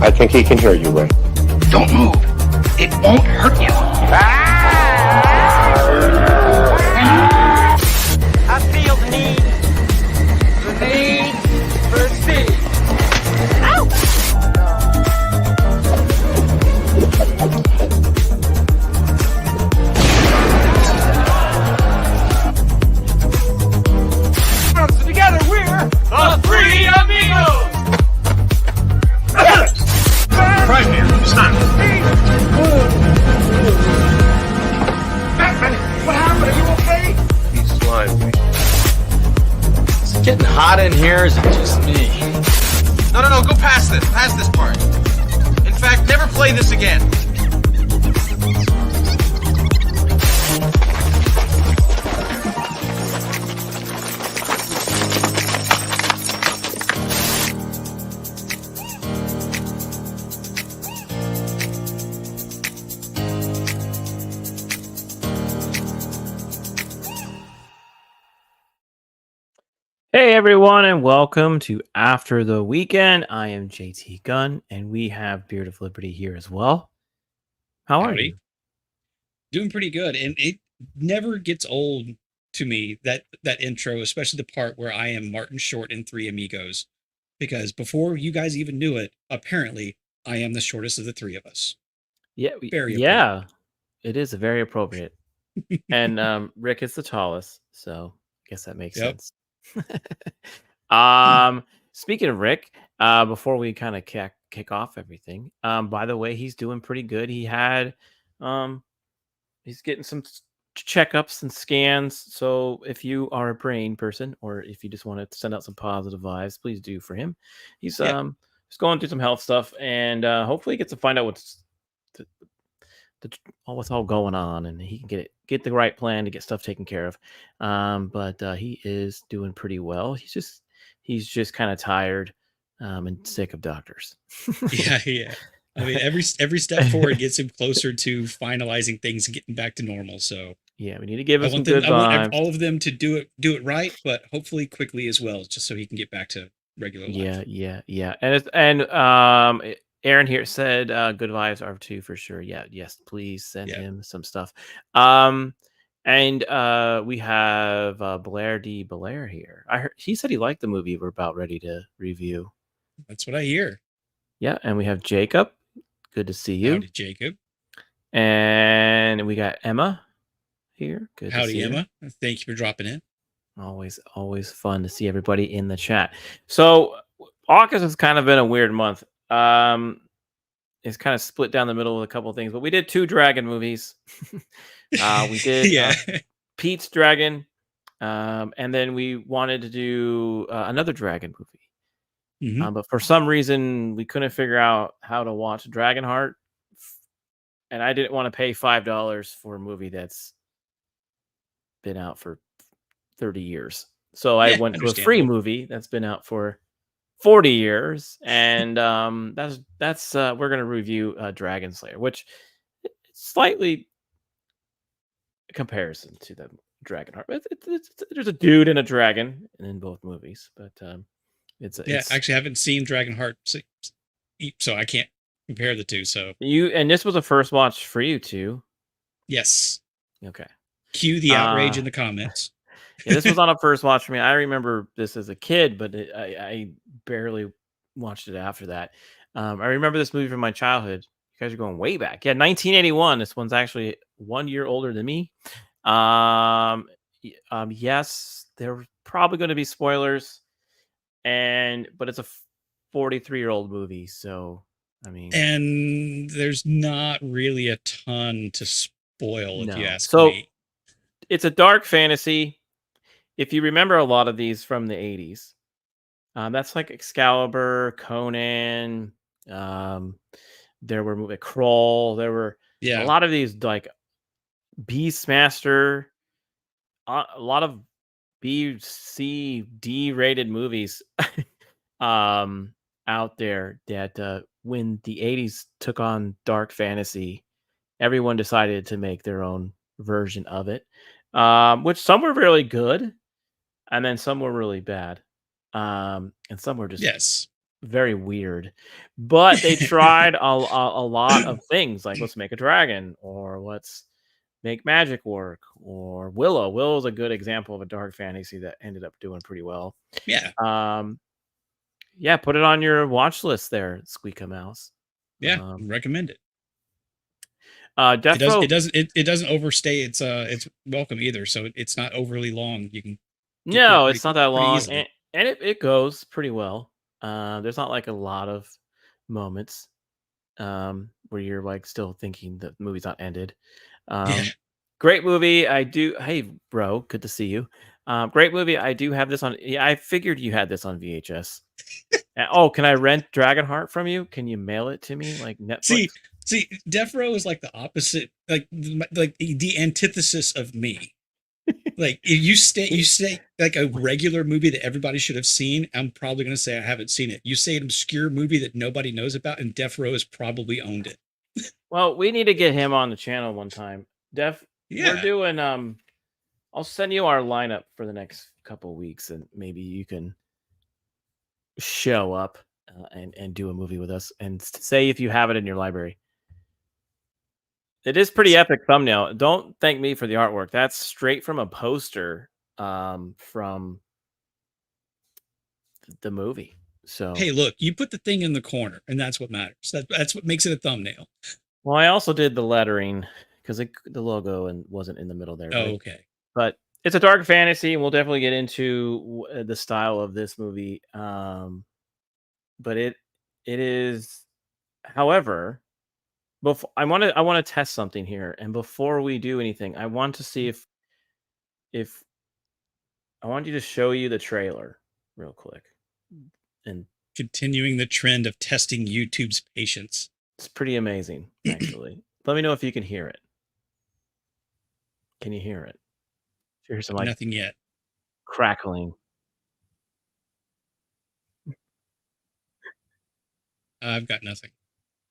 I think he can hear you, Ray. Don't move. It won't hurt you. I feel the need for speed. Ow! So together we're the Three Amigos. Right here. Stop. Batman, what happened? Are you okay? He's slimy. Is it getting hot in here? Is it just me? No, go past this. Past this part. In fact, never play this again. Hey everyone, and welcome to After the Weekend. I am JT Gunn, and we have Beard of Liberty here as well. How are you? Doing pretty good, and it never gets old to me, that intro, especially the part where I am Martin Short in Three Amigos, because before you guys even knew it, apparently I am the shortest of the three of us. Yeah, Very it is very appropriate. And Rick is the tallest, so I guess that makes sense. Speaking of Rick, before we kind of kick off everything, by the way, he's doing pretty good. He had he's getting some checkups and scans, so if you are a brain person or if you just want to send out some positive vibes, please do for him. He's just going through some health stuff, and hopefully he gets to find out what's all going on, and he can get the right plan to get stuff taken care of. But he is doing pretty well. He's just kind of tired and sick of doctors. Yeah. I mean, every step forward gets him closer to finalizing things and getting back to normal. So yeah, we need to give him some good vibes. I want all of them to do it right, but hopefully quickly as well, just so he can get back to regular life. Yeah. Aaron here said good vibes are too for sure. Yes, please send him some stuff. And we have Blair D. Blair here. I heard he said he liked the movie we're about ready to review. That's what I hear. Yeah, and we have Jacob. Good to see you. Howdy, Jacob. And we got Emma here. Good to see Emma. You. Thank you for dropping in. Always fun to see everybody in the chat. So August has kind of been a weird month. It's kind of split down the middle with a couple of things, but we did 2 dragon movies. We did Pete's Dragon, and then we wanted to do another dragon movie. Mm-hmm. But for some reason, we couldn't figure out how to watch Dragonheart, and I didn't want to pay $5 for a movie that's been out for 30 years. So I went to a free movie that's been out for 40 years, and that's we're gonna review Dragonslayer, which is slightly a comparison to the Dragonheart. There's a dude and a dragon in both movies, but actually I haven't seen Dragonheart, so I can't compare the two. So this was a first watch for you too. Yes. Okay. Cue the outrage in the comments. Yeah, this was on a first watch for me. I remember this as a kid, but I barely watched it after that. I remember this movie from my childhood. You guys are going way back. Yeah, 1981. This one's actually 1 year older than me. Yes, there were probably going to be spoilers, but it's a 43-year-old movie, so I mean, and there's not really a ton to spoil if you ask me. It's a dark fantasy. If you remember a lot of these from the 80s, that's like Excalibur, Conan, there were movies, Kroll, there were a lot of these like Beastmaster, a lot of B, C, D rated movies out there that when the 80s took on dark fantasy, everyone decided to make their own version of it, which some were really good and then some were really bad, and some were just very weird. But they tried a lot of things, like let's make a dragon, or let's make magic work, or Willow. Willow's a good example of a dark fantasy that ended up doing pretty well. Yeah. Yeah, put it on your watch list there, Squeaka Mouse. Yeah, recommend it. Death Row, It doesn't overstay its welcome either, so it's not overly long. You can no, it's not that long, and it goes pretty well. There's not like a lot of moments where you're like still thinking that the movie's not ended. Great movie. Hey, bro, good to see you. Great movie. I do have this on. Yeah, I figured you had this on VHS. Oh, can I rent Dragonheart from you? Can you mail it to me like Netflix? See, Death Row is like the opposite, like the antithesis of me. Like if you say like a regular movie that everybody should have seen, I'm probably going to say I haven't seen it. You say an obscure movie that nobody knows about, and Death Row has probably owned it. Well, we need to get him on the channel one time. We're doing. I'll send you our lineup for the next couple weeks, and maybe you can show up and do a movie with us, and say if you have it in your library. It is pretty epic thumbnail. Don't thank me for the artwork. That's straight from a poster from the movie. So hey, look, you put the thing in the corner, and that's what matters. That's what makes it a thumbnail. Well, I also did the lettering because the logo wasn't in the middle there. Oh, right? okay. But it's a dark fantasy, and we'll definitely get into the style of this movie. But it is, however. I want to test something here, and before we do anything, I want to see if I want you to show you the trailer real quick, and continuing the trend of testing YouTube's patience. It's pretty amazing, actually. Let me know if you can hear it. Can you hear it? Here's some nothing yet. Crackling. I've got nothing.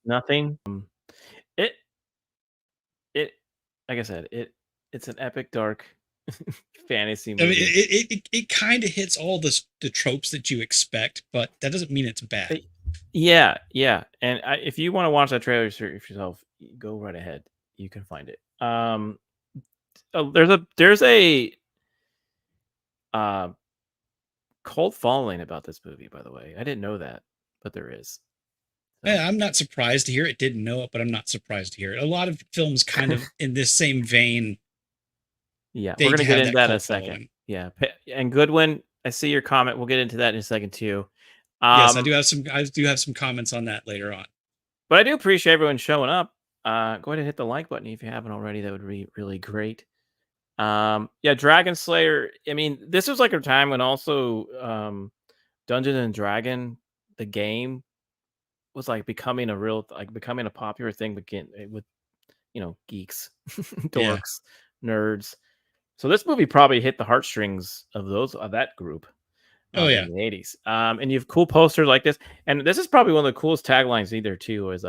Nothing. It like I said, it's an epic dark fantasy movie. I mean, it kind of hits all the tropes that you expect, but that doesn't mean it's bad. Yeah. And if you want to watch that trailer yourself, go right ahead. You can find it. There's a cult following about this movie, by the way. I didn't know that, but there is. Yeah, I'm not surprised to hear it. Didn't know it, but I'm not surprised to hear it. A lot of films kind of in this same vein. Yeah, we're going to get into that in a second. Following. Yeah, and Goodwin, I see your comment. We'll get into that in a second too. Yes, I do have some comments on that later on. But I do appreciate everyone showing up. Go ahead and hit the like button if you haven't already. That would be really great. Yeah, Dragonslayer. I mean, this was like a time when also Dungeons and Dragon, the game, was like becoming a popular thing with geeks, dorks, nerds. So this movie probably hit the heartstrings of that group. Oh yeah, in the 80s. And you have cool posters like this, and this is probably one of the coolest taglines either too. Is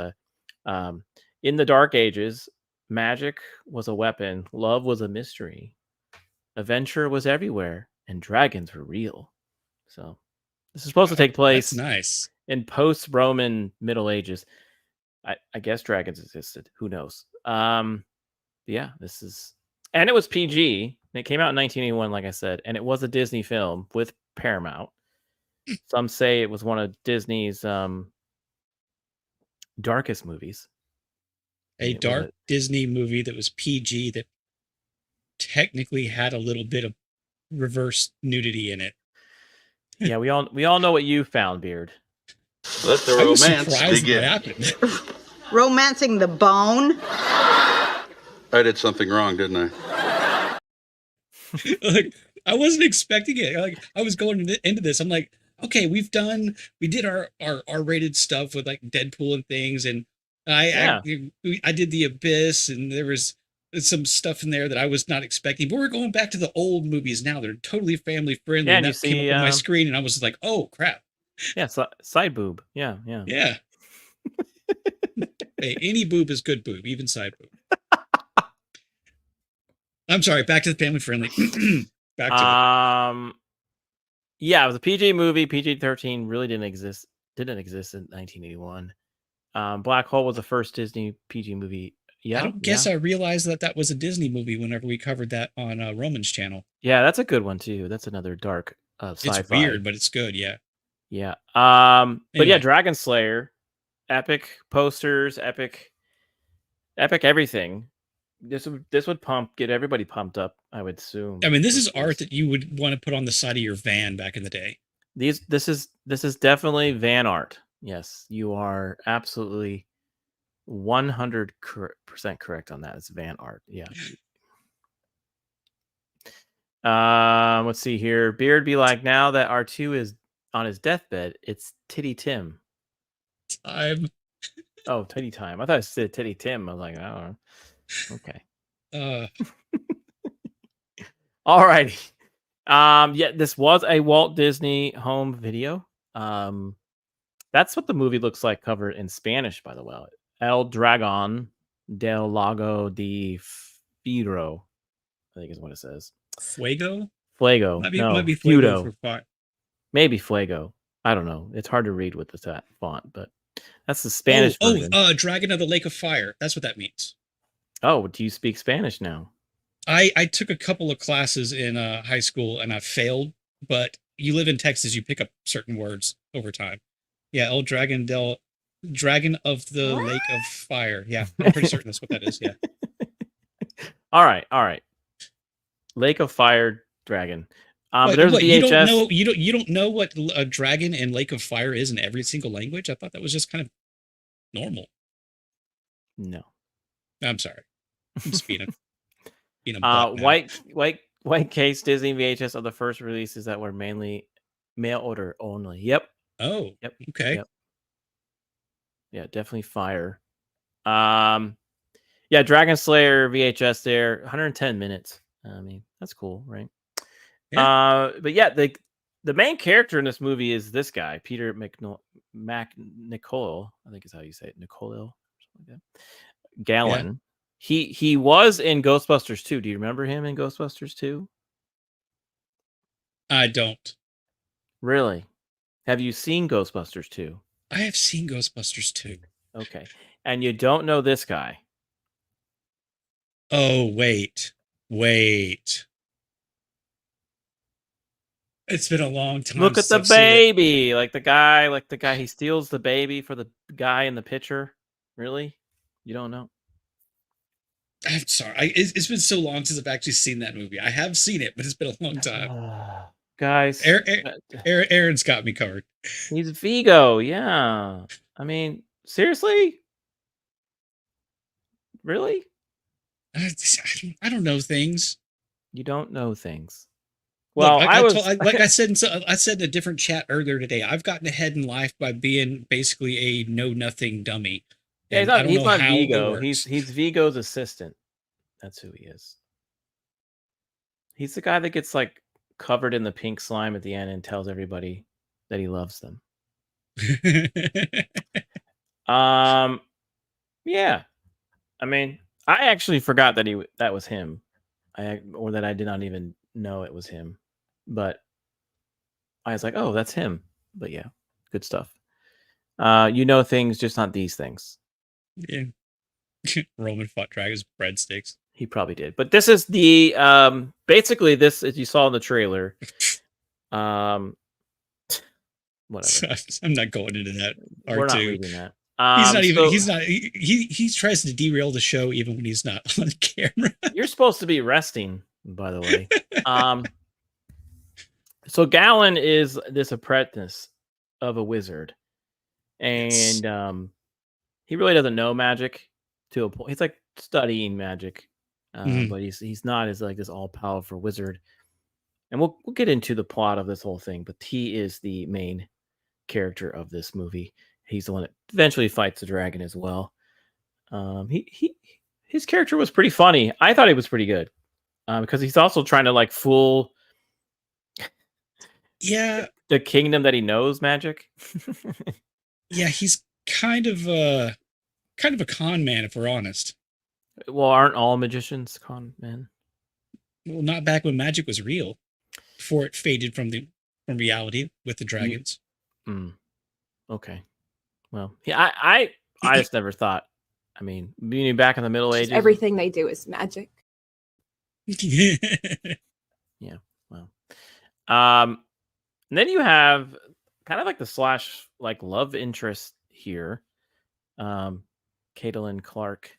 in the Dark Ages, magic was a weapon, love was a mystery, adventure was everywhere, and dragons were real. So this is supposed to take place. That's nice. In post-Roman Middle Ages. I guess dragons existed. Who knows? Yeah, this is, and it was PG. It came out in 1981, like I said, and it was a Disney film with Paramount. Some say it was one of Disney's darkest movies. A dark Disney movie that was PG that technically had a little bit of reverse nudity in it. Yeah, we all know what you found, Beard. Let the romance begin. Romancing the bone? I did something wrong, didn't I? Like, I wasn't expecting it. Like, I was going into this. I'm like, okay, we did our R-rated stuff with like Deadpool and things, and I did the Abyss, and there was some stuff in there that I was not expecting. But we're going back to the old movies now. They're totally family friendly. Yeah, and that came up on my screen, and I was like, oh crap. Yeah, side boob. Yeah. Hey, any boob is good boob, even side boob. I'm sorry, back to the family friendly. Back to yeah, it was a PG movie. PG-13 really didn't exist didn't exist in 1981. Black Hole was the first Disney PG movie. Yeah, I don't guess I realized that was a Disney movie whenever we covered that on Roman's channel. Yeah, that's a good one too. That's another dark sci-fi. It's weird, but it's good. Yeah. Yeah. But yeah, Anyway. Dragonslayer, epic posters, epic everything. This would get everybody pumped up, I would assume. I mean, this is art that you would want to put on the side of your van back in the day. This is definitely van art. Yes, you are absolutely 100% correct on that. It's van art. Yeah. Let's see here. Beard be like, now that R2 is on his deathbed, it's Titty Tim. Oh, Titty Time. I thought it said Titty Tim. I was like, I don't know. Okay. All righty. Yeah, this was a Walt Disney home video. That's what the movie looks like covered in Spanish, by the way. El Dragón del Lago de Firo, I think is what it says. Fuego? Fuego. Might be Fuego. for fire. Maybe Fuego. I don't know. It's hard to read with the font, but that's the Spanish version. Dragon of the Lake of Fire. That's what that means. Oh, do you speak Spanish now? I took a couple of classes in high school and I failed, but you live in Texas, you pick up certain words over time. Yeah, El Dragon of the Lake of Fire. Yeah, I'm pretty certain that's what that is. Yeah. All right. Lake of Fire Dragon. But there's VHS. You don't know what a dragon and Lake of Fire is in every single language? I thought that was just kind of normal. No. I'm sorry. I'm just being a white case Disney VHS of the first releases that were mainly mail order only. Yep. Oh. Yep. Okay. Yep. Yeah, definitely fire. Yeah, Dragonslayer VHS there, 110 minutes. I mean, that's cool, right? Yeah. But yeah, the main character in this movie is this guy, Peter McNicol, I think is how you say it, Nicolo, something like that. Gallon. Yeah. He was in Ghostbusters 2. Do you remember him in Ghostbusters 2? I don't. Really? Have you seen Ghostbusters 2? I have seen Ghostbusters 2. Okay. And you don't know this guy? Oh, wait. It's been a long time. Look at the baby. Like the guy, he steals the baby for the guy in the picture. Really? You don't know? I'm sorry. It's been so long since I've actually seen that movie. I have seen it, but it's been a long time. Guys. Aaron's got me covered. He's Vigo. Yeah. I mean, seriously? Really? I don't know things. You don't know things. Well, look, I said in a different chat earlier today, I've gotten ahead in life by being basically a know-nothing dummy. Yeah, he's not Vigo. He's Vigo's assistant. That's who he is. He's the guy that gets like covered in the pink slime at the end and tells everybody that he loves them. Yeah. I mean, I actually forgot that was him. Or that I did not even know it was him. But I was like, oh, that's him. But yeah, good stuff. You know things, just not these things. Yeah. Roman fought dragons breadsticks. He probably did. But this is the basically this, as you saw in the trailer. Whatever. I'm not going into that. We're not reading that. He tries to derail the show even when he's not on camera. You're supposed to be resting, by the way. So Gallon is this apprentice of a wizard. And he really doesn't know magic to a point. He's like studying magic. But he's not as like this all-powerful wizard. And we'll get into the plot of this whole thing, but he is the main character of this movie. He's the one that eventually fights the dragon as well. His character was pretty funny. I thought he was pretty good because he's also trying to like fool the kingdom that he knows magic. Yeah, he's kind of a con man, if we're honest. Well, aren't all magicians con men? Well, not back when magic was real, before it faded from reality with the dragons. Okay. Well, yeah, I just never thought. I mean, being back in the Middle Just Ages, everything they do is magic. yeah. Well, and then you have kind of like the slash like love interest here, Caitlin Clark,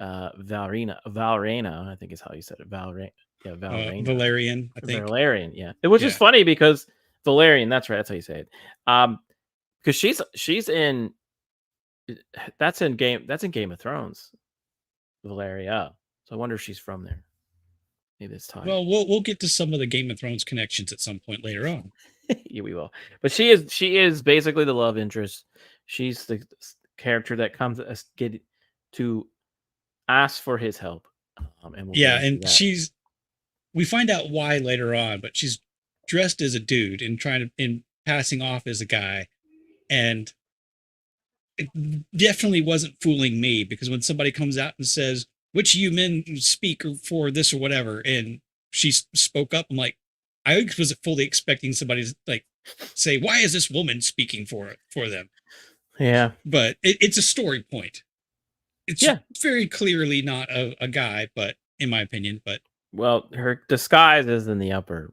Valrena, I think is how you said it, Valrena, Valerian, I think. Valerian, yeah. It was just funny because Valerian, that's right, that's how you say it. Because she's in that's in Game of Thrones, Valeria. So I wonder if she's from there. Maybe it's time. Well, we'll get to some of the Game of Thrones connections at some point later on. Yeah, we will. But she is basically the love interest. She's the character that comes to ask for his help. And we find out why later on, but she's dressed as a dude and passing off as a guy, and it definitely wasn't fooling me, because when somebody comes out and says, which you men speak for this or whatever, and she spoke up, I'm like, I was fully expecting somebody to like say, why is this woman speaking for them? Yeah. But it's a story point. It's very clearly not a guy, but in my opinion, but well, her disguise is in the upper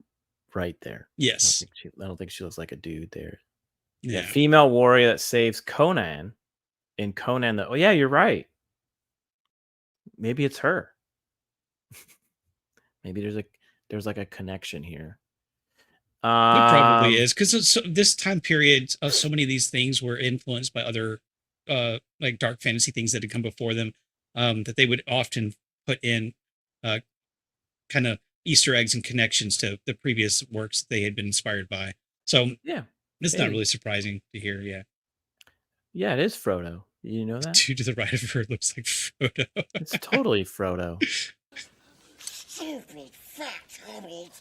right there. Yes. I don't think she looks like a dude there. Yeah. Female warrior that saves Conan in Conan. Oh yeah, you're right. Maybe it's her. Maybe there's like a connection here. It probably is, because this time period, so many of these things were influenced by other like dark fantasy things that had come before them, that they would often put in kind of Easter eggs and connections to the previous works they had been inspired by. So yeah, it's not really surprising to hear. Yeah, it is Frodo. You know that? Dude to the right of her looks like Frodo. It's totally Frodo. Stupid fat hobbit.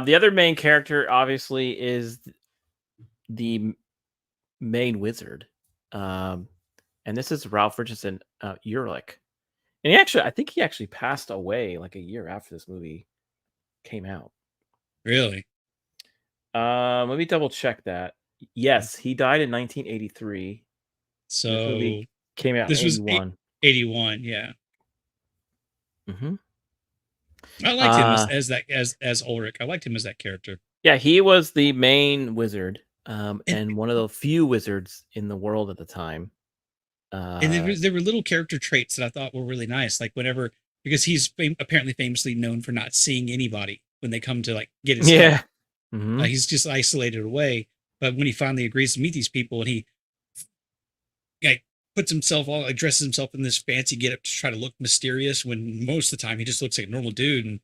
The other main character, obviously, is the main wizard, and this is Ralph Richardson Ehrlich. And I think he actually passed away like a year after this movie came out. Really? Let me double check that. Yes, he died in 1983. So this movie came out in 81. 81, yeah. Mm-hmm. I liked him as Ulrich. I liked him as that character. Yeah, he was the main wizard, and one of the few wizards in the world at the time. And there were little character traits that I thought were really nice, like whenever, because he's apparently famously known for not seeing anybody when they come to like get his help. Mm-hmm. He's just isolated away. But when he finally agrees to meet these people, and he like puts himself dresses himself in this fancy getup to try to look mysterious, when most of the time he just looks like a normal dude.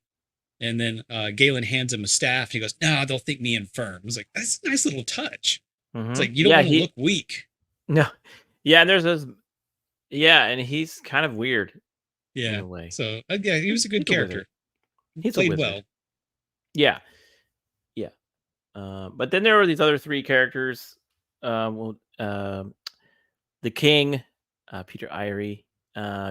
And then Galen hands him a staff. And he goes, "No, they'll think me infirm." I was like, "That's a nice little touch." Mm-hmm. It's like, you don't want to look weak. No, yeah, and there's this, and he's kind of weird. Yeah. In a way. So yeah, he was a good character. He played well. Yeah. But then there were these other three characters. The king, Peter Eyre,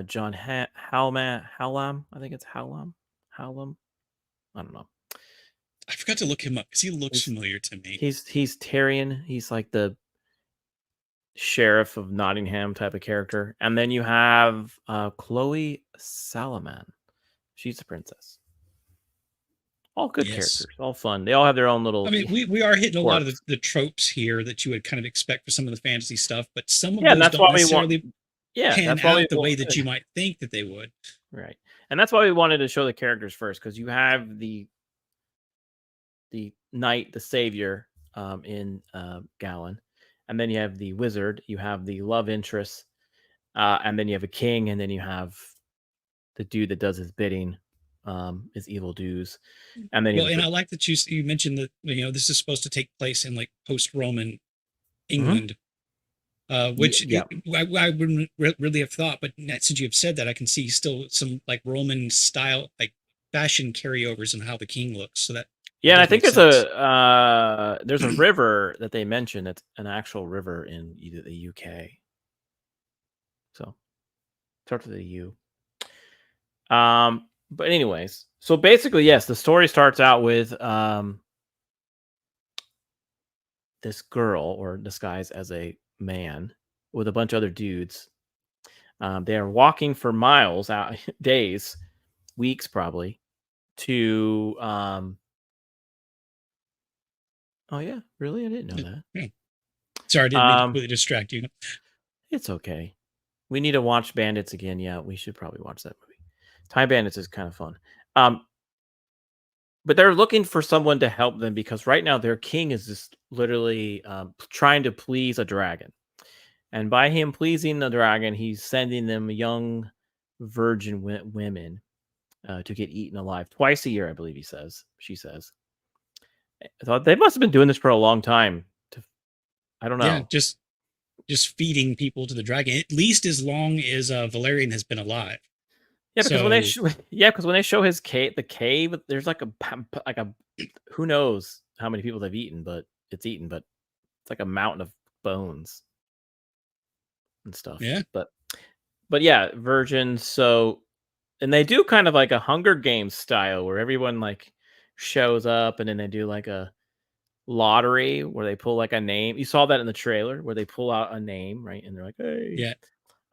John Hallam. I think it's Hallam. I don't know. I forgot to look him up because he looks familiar to me. He's Tyrion. He's like the sheriff of Nottingham type of character. And then you have Chloe Salaman. She's the princess. All good characters, all fun. They all have their own little. I mean, we are hitting a lot of the tropes here that you would kind of expect for some of the fantasy stuff, but some of those don't necessarily pan out the way that you might think that they would. Right, and that's why we wanted to show the characters first, because you have the knight, the savior, in Galen, and then you have the wizard, you have the love interest, and then you have a king, and then you have the dude that does his bidding. His evil dues, and then and I like that you mentioned that this is supposed to take place in like post-Roman England, which I wouldn't really have thought, but since you have said that, I can see still some like Roman style like fashion carryovers and how the king looks. So that and I think there's a river that they mentioned. It's an actual river in either the UK. So starts with a U. But anyways, so basically, yes, the story starts out with this girl, or disguised as a man, with a bunch of other dudes. They are walking for miles, out days, weeks probably, to. Oh yeah, really? I didn't know that. Yeah. Sorry, I didn't mean to completely distract you. It's okay. We need to watch Bandits again. Yeah, we should probably watch that movie. Time Bandits is kind of fun. But they're looking for someone to help them because right now their king is just literally trying to please a dragon. And by him pleasing the dragon, he's sending them young virgin women to get eaten alive twice a year, I believe she says. I thought they must have been doing this for a long time. I don't know. Yeah, just feeding people to the dragon, at least as long as Valerian has been alive. Yeah, because when they show his cave, the cave, there's like a who knows how many people they've eaten, but it's like a mountain of bones and stuff. Yeah, but yeah, virgins. So, and they do kind of like a Hunger Games style where everyone like shows up, and then they do like a lottery where they pull like a name. You saw that in the trailer where they pull out a name, right? And they're like, hey, yeah.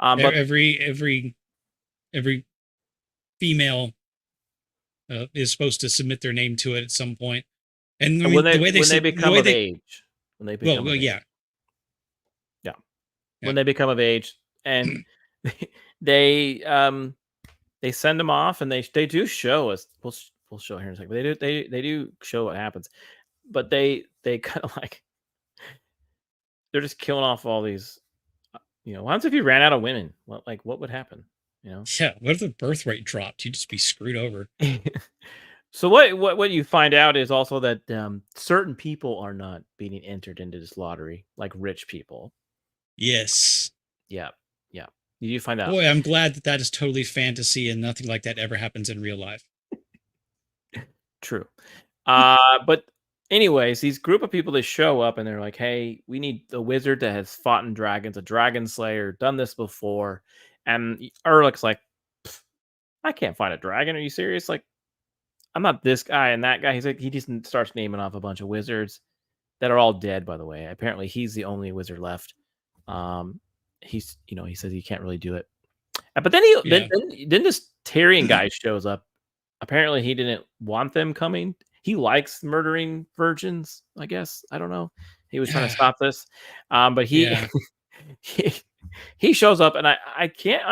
But every female is supposed to submit their name to it at some point. And I mean, when they become of age, yeah. When they become of age, and they send them off, and they do show us. We'll show here in a second. But they do show what happens, but they kind of like they're just killing off all these. Once if you ran out of women, what would happen? Yeah, what if the birth rate dropped? You'd just be screwed over. So what you find out is also that certain people are not being entered into this lottery, like rich people. Yes. Yeah. You find out. Boy, I'm glad that is totally fantasy and nothing like that ever happens in real life. True. But anyways, these group of people, they show up and they're like, hey, we need a wizard that has fought in dragons, a Dragonslayer, done this before. And Erlic's like, I can't find a dragon. Are you serious? Like, I'm not this guy and that guy. He's like, he just starts naming off a bunch of wizards that are all dead, by the way. Apparently, he's the only wizard left. He says he can't really do it. But then then this Tyrion guy shows up. Apparently, he didn't want them coming. He likes murdering virgins, I guess. I don't know. He was trying to stop this. But he shows up, and I can't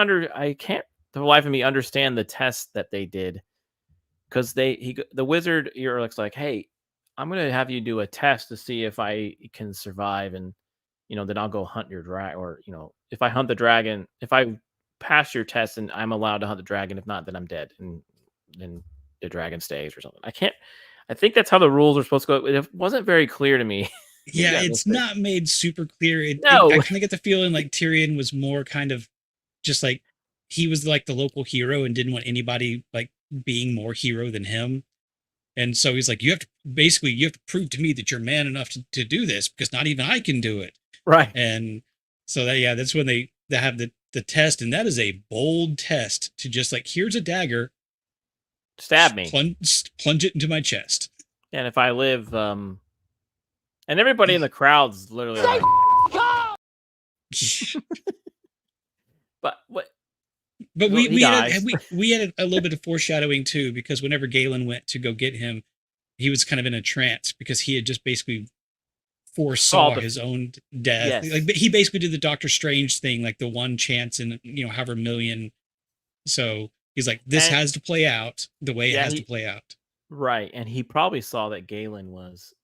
for the life of me understand the test that they did. Because the wizard Erlic's like, hey, I'm gonna have you do a test to see if I can survive, and then I'll go hunt your dragon, or if I hunt the dragon, if I pass your test and I'm allowed to hunt the dragon, if not, then I'm dead, and then the dragon stays or something. I think that's how the rules are supposed to go. It wasn't very clear to me. Yeah, it's not made super clear. No. I kind of get the feeling like Tyrion was more kind of just like he was like the local hero and didn't want anybody like being more hero than him. And so he's like, you have to prove to me that you're man enough to do this, because not even I can do it. Right. And so that's when they have the test, and that is a bold test to just like, here's a dagger, stab me, plunge it into my chest. And if I live, and everybody in the crowd's literally like, but what? But we had a little bit of foreshadowing too, because whenever Galen went to go get him, he was kind of in a trance because he had just basically foresaw his own death. Yes. Like he basically did the Doctor Strange thing, like the one chance in however million. So he's like, this has to play out the way it has to play out. Right, and he probably saw that Galen was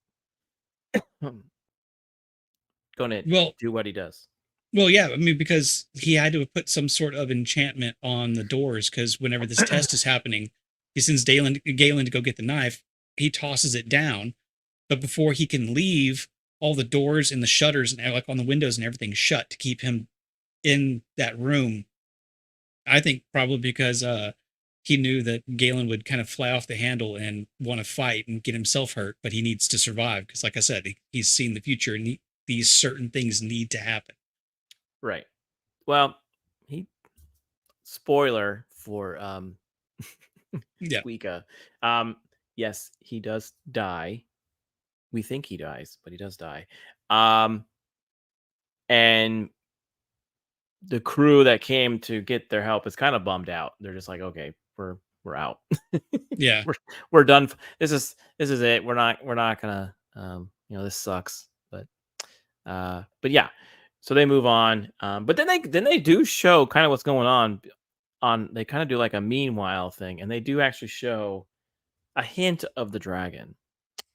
going to do what he does. Well, yeah, I mean, because he had to put some sort of enchantment on the doors, because whenever this test is happening, he sends Galen to go get the knife. He tosses it down, but before he can leave, all the doors and the shutters and like on the windows and everything shut to keep him in that room. I think probably because he knew that Galen would kind of fly off the handle and want to fight and get himself hurt, but he needs to survive because, like I said, he's seen the future and these certain things need to happen. Right. Well, spoiler for Squeaka. Yes, he does die. we think he dies, but he does die. And the crew that came to get their help is kind of bummed out. They're just like, okay, we're out. Yeah. we're done. This is it. We're not gonna this sucks. But yeah. So they move on. But then they do show kind of what's going on. They kind of do like a meanwhile thing, and they do actually show a hint of the dragon.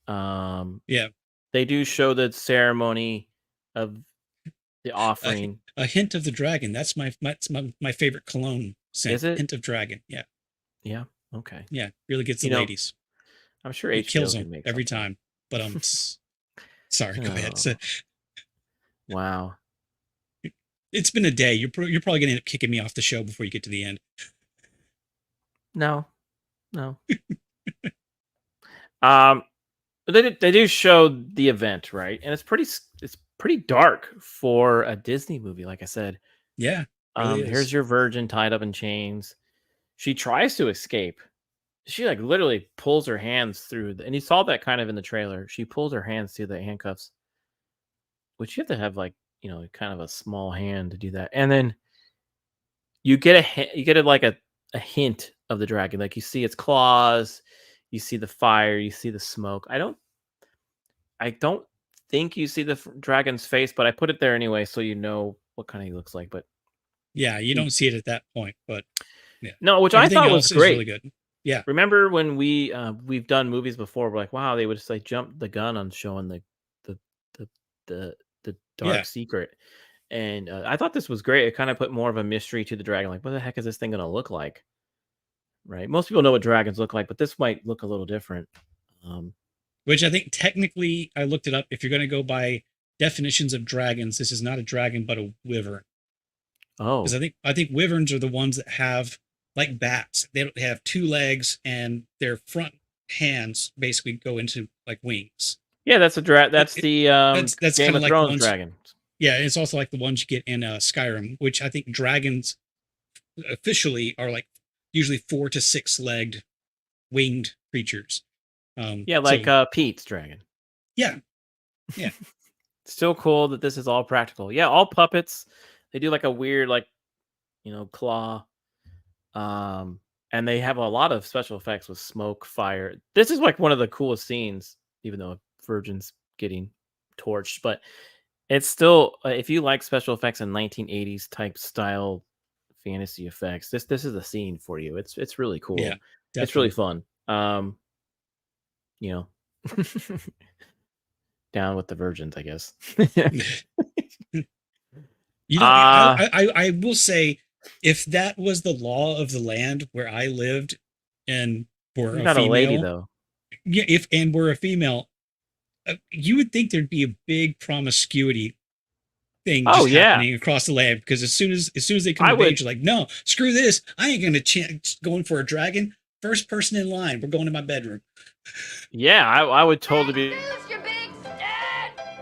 Yeah. They do show the ceremony of the offering. A hint of the dragon. That's my favorite cologne scent. Is it? Hint of dragon. Yeah. Yeah. Okay. Yeah. Really gets the ladies. I'm sure it HBO kills can them make every something. time. But sorry. Go ahead. So, wow. It's been a day. You're probably going to end up kicking me off the show before you get to the end. No. They do show the event, right? And it's pretty dark for a Disney movie, like I said. Yeah. Really Here's your virgin tied up in chains. She tries to escape. She like literally pulls her hands through, and you saw that kind of in the trailer. She pulls her hands through the handcuffs, which you have to have like kind of a small hand to do that. And then you get like a hint of the dragon. Like you see its claws, you see the fire, you see the smoke. I don't think you see the dragon's face, but I put it there anyway so you know what kind of he looks like. But yeah, you don't see it at that point, but yeah. No, which Everything I thought else was great. Really good. Yeah. Remember when we've done movies before? We're like, wow, they would just like jump the gun on showing the dark secret. And I thought this was great. It kind of put more of a mystery to the dragon. Like, what the heck is this thing going to look like? Right. Most people know what dragons look like, but this might look a little different. Which I think technically, I looked it up. If you're going to go by definitions of dragons, this is not a dragon, but a wyvern. Oh, because I think wyverns are the ones that have like bats. They have two legs and their front hands basically go into like wings. Yeah, that's the that's Game of like Thrones dragon. Yeah, it's also like the ones you get in Skyrim, which I think dragons officially are like usually 4 to 6 legged winged creatures. Pete's dragon. Yeah. Still cool that this is all practical. Yeah, all puppets. They do like a weird claw. And they have a lot of special effects with smoke, fire. This is like one of the coolest scenes, even though a virgin's getting torched. But it's still, if you like special effects in 1980s type style fantasy effects, this is a scene for you. It's really cool. Yeah, definitely. It's really fun. Down with the virgins, I guess. I will say, if that was the law of the land where I lived, and were You're not a lady though. Yeah, and we're a female, you would think there'd be a big promiscuity thing happening across the land, because as soon as they come of age, you're like, no, screw this. I ain't gonna going for a dragon. First person in line, we're going to my bedroom. Yeah, I would totally be. You big stud!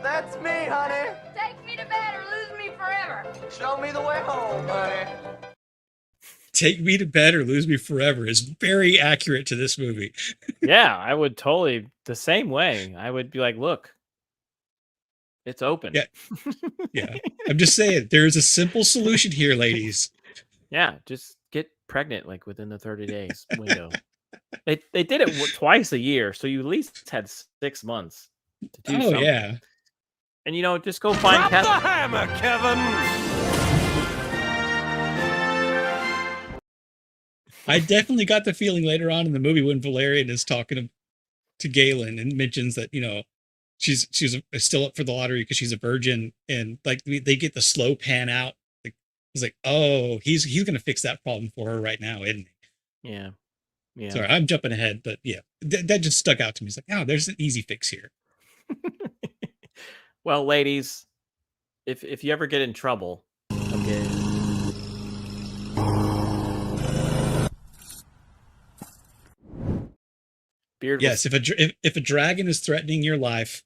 That's me, honey. Take me to bed or lose me forever. Show me the way home, honey. Take me to bed or lose me forever is very accurate to this movie. Yeah, I would totally the same way. I would be like, look, it's open. Yeah. I'm just saying, there's a simple solution here, ladies. Yeah, just get pregnant like within the 30 days window. They did it twice a year, so you at least had 6 months to do something. Yeah. And just go find Drop the hammer, Kevin. I definitely got the feeling later on in the movie when Valerian is talking to Galen and mentions that she's still up for the lottery because she's a virgin, and like they get the slow pan out. Like, it's like, oh, he's gonna fix that problem for her right now, isn't he? Yeah. Sorry, I'm jumping ahead, but yeah, that just stuck out to me. It's like, oh, there's an easy fix here. Well, ladies, if you ever get in trouble, okay. Beard. Yes, if a dragon is threatening your life,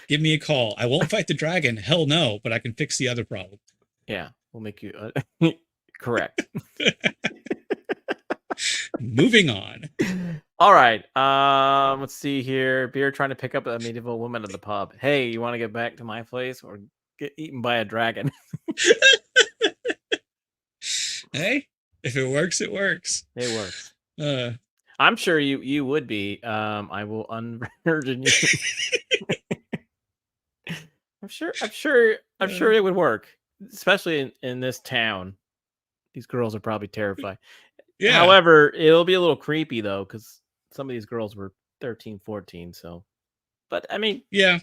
give me a call. I won't fight the dragon, hell no, but I can fix the other problem. Yeah, we'll make you correct. Moving on. All right. Let's see here. Beard trying to pick up a medieval woman at the pub. Hey, you want to get back to my place or get eaten by a dragon? Hey, if it works, it works. It works. Uh, I'm sure you would be. I will unvirgin you. I'm sure it would work, especially in this town. These girls are probably terrified. yeah. However, it'll be a little creepy though, because some of these girls were 13, 14. So, but I mean, Yeah.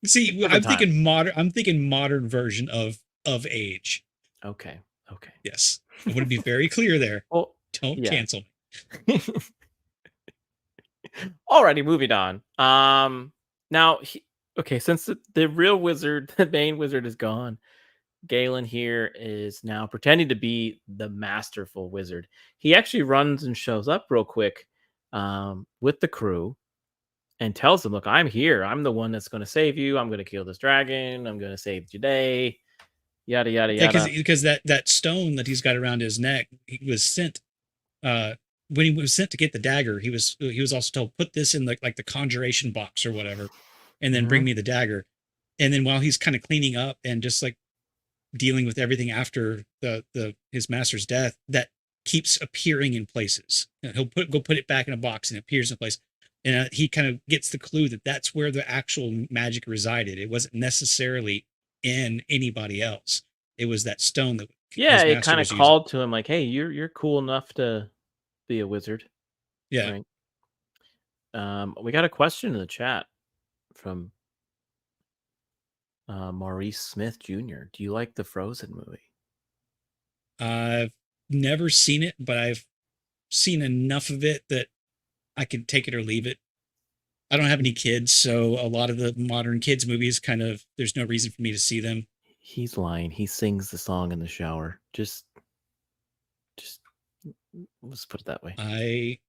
See, different time. I'm thinking modern version of age. Okay. Yes. I want to be very clear there. Well, Don't yeah. cancel me. Alrighty, moving on. Now, since the real wizard, the main wizard, is gone, Galen here is now pretending to be the masterful wizard. He actually runs and shows up real quick with the crew and tells them, "Look, I'm here. I'm the one that's going to save you. I'm going to kill this dragon. I'm going to save the day." Yada yada yada. Yeah, because that stone that he's got around his neck, he was sent. When he was sent to get the dagger, he was also told, put this in the conjuration box or whatever, and then bring me the dagger. And then while he's kind of cleaning up and just like dealing with everything after his master's death, that keeps appearing in places. He'll put it back in a box and it appears in a place. And he kind of gets the clue that that's where the actual magic resided. It wasn't necessarily in anybody else. It was that stone that it kind of called to him like, "Hey, you're cool enough to be a wizard." Yeah. Right. We got a question in the chat from Maurice Smith Jr. Do you like the Frozen movie? I've never seen it, but I've seen enough of it that I can take it or leave it. I don't have any kids, so a lot of the modern kids movies there's no reason for me to see them. He's lying. He sings the song in the shower. Just let's put it that way. I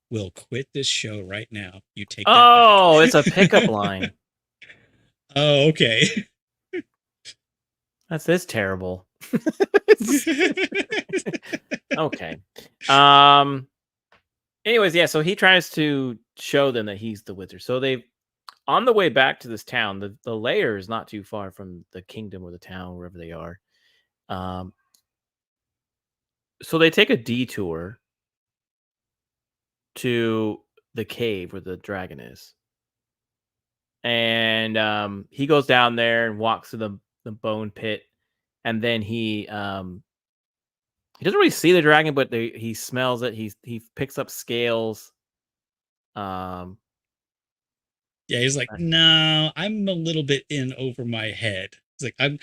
will quit this show right now. You take that back. It's a pickup line. Oh, okay. That's terrible. Okay. Anyways, yeah, so he tries to show them that he's the wizard. So on the way back to this town, the lair is not too far from the kingdom or the town, wherever they are. So they take a detour to the cave where the dragon is. And he goes down there and walks to the bone pit. And then he doesn't really see the dragon, but he smells it. He picks up scales. Yeah, he's like, no, I'm a little bit in over my head. It's like I'm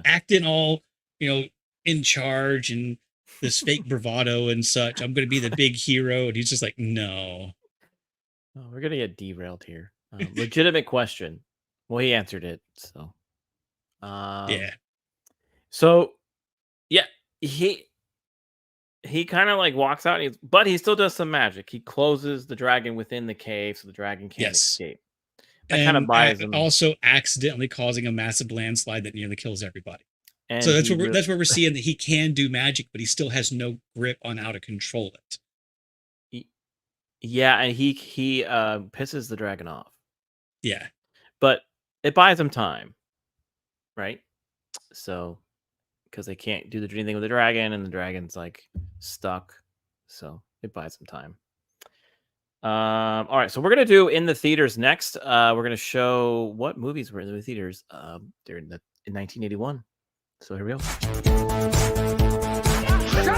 acting all, in charge and this fake bravado and such. I'm going to be the big hero, and he's just like, no. Oh, we're gonna get derailed here. Legitimate question. Well, he answered it, so. Yeah. So, yeah, he kind of like walks out, but he still does some magic. He closes the dragon within the cave, so the dragon can't escape. That kind of buys him. Also, accidentally causing a massive landslide that nearly kills everybody. And so that's where we're seeing that he can do magic, but he still has no grip on how to control it. Yeah, and he pisses the dragon off. Yeah, but it buys him time, right? So, because they can't do anything with the dragon, and the dragon's like stuck, so it buys him time. All right, so we're gonna do in the theaters next. We're gonna show what movies were in the theaters during in 1981. So here we go. Shut your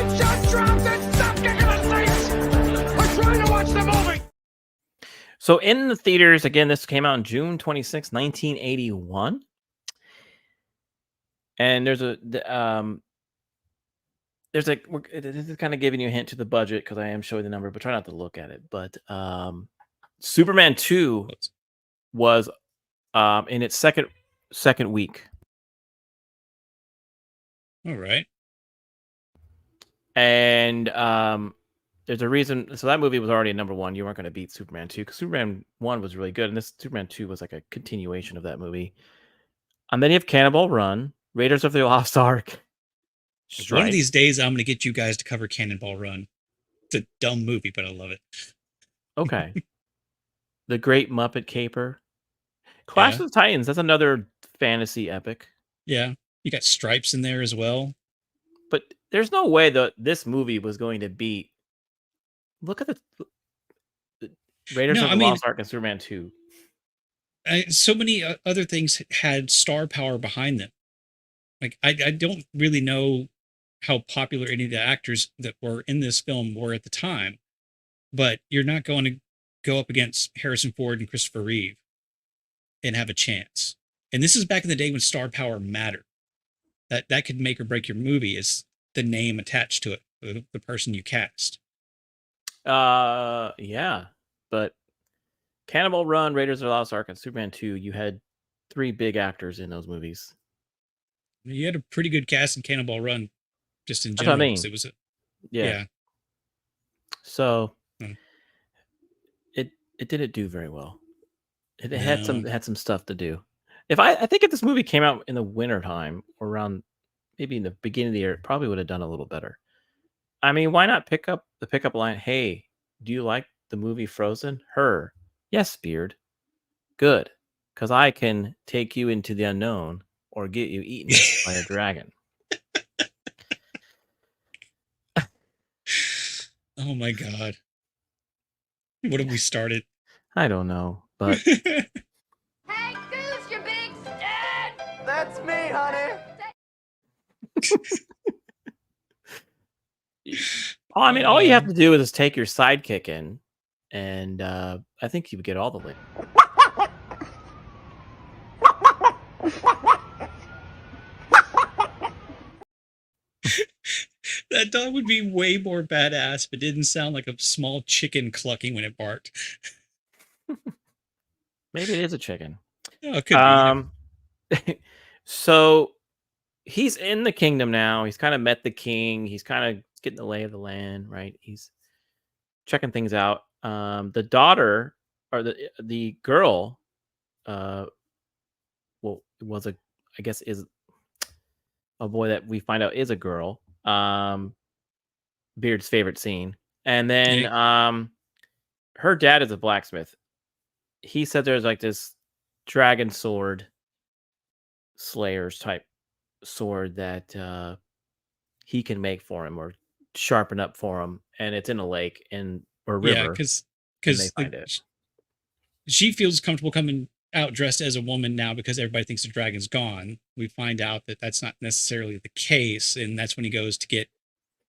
drums and stop kicking the seats! We're trying to watch the movie! So in the theaters, again, this came out on June 26, 1981. And this is kind of giving you a hint to the budget because I am showing the number, but try not to look at it. But Superman 2 was in its second week. All right. And there's a reason. So that movie was already number one. You weren't going to beat Superman 2 because Superman 1 was really good. And this Superman 2 was like a continuation of that movie. And then you have Cannonball Run, Raiders of the Lost Ark. Strike. One of these days, I'm going to get you guys to cover Cannonball Run. It's a dumb movie, but I love it. Okay. The Great Muppet Caper. Clash of the Titans. That's another fantasy epic. Yeah. You got Stripes in there as well. But there's no way that this movie was going to beat. Look at the Raiders of the Lost Ark and Superman 2. So many other things had star power behind them. Like, I don't really know how popular any of the actors that were in this film were at the time, but you're not going to go up against Harrison Ford and Christopher Reeve and have a chance. And this is back in the day when star power mattered. That could make or break your movie, is the name attached to it, the person you cast. Yeah, but Cannibal Run, Raiders of the Lost Ark, and Superman 2, you had 3 big actors in those movies. You had a pretty good cast in Cannibal Run, just in That's general. what I mean. It was yeah. So it didn't do very well. It had some stuff to do. I think if this movie came out in the wintertime or around maybe in the beginning of the year, it probably would have done a little better. I mean, why not pick up the pickup line? Hey, do you like the movie Frozen? Her. Yes, Beard. Good. Because I can take you into the unknown or get you eaten by a dragon. Oh my God. What have we started? I don't know, but Hey, Goose, you big stud! That's me, honey. I mean, all you have to do is take your sidekick in, and I think you would get all the link. That dog would be way more badass, but didn't sound like a small chicken clucking when it barked. Maybe it is a chicken. Oh, it could be. So he's in the kingdom now. He's kind of met the king. He's kind of getting the lay of the land, right? He's checking things out. The daughter or the girl, was I guess is a boy that we find out is a girl. Beard's favorite scene. And then her dad is a blacksmith. He said there's like this dragon sword, slayers type sword that he can make for him or sharpen up for him, and it's in a lake or river. Yeah, because she feels comfortable coming out dressed as a woman now because everybody thinks the dragon's gone. We find out that that's not necessarily the case, and that's when he goes to get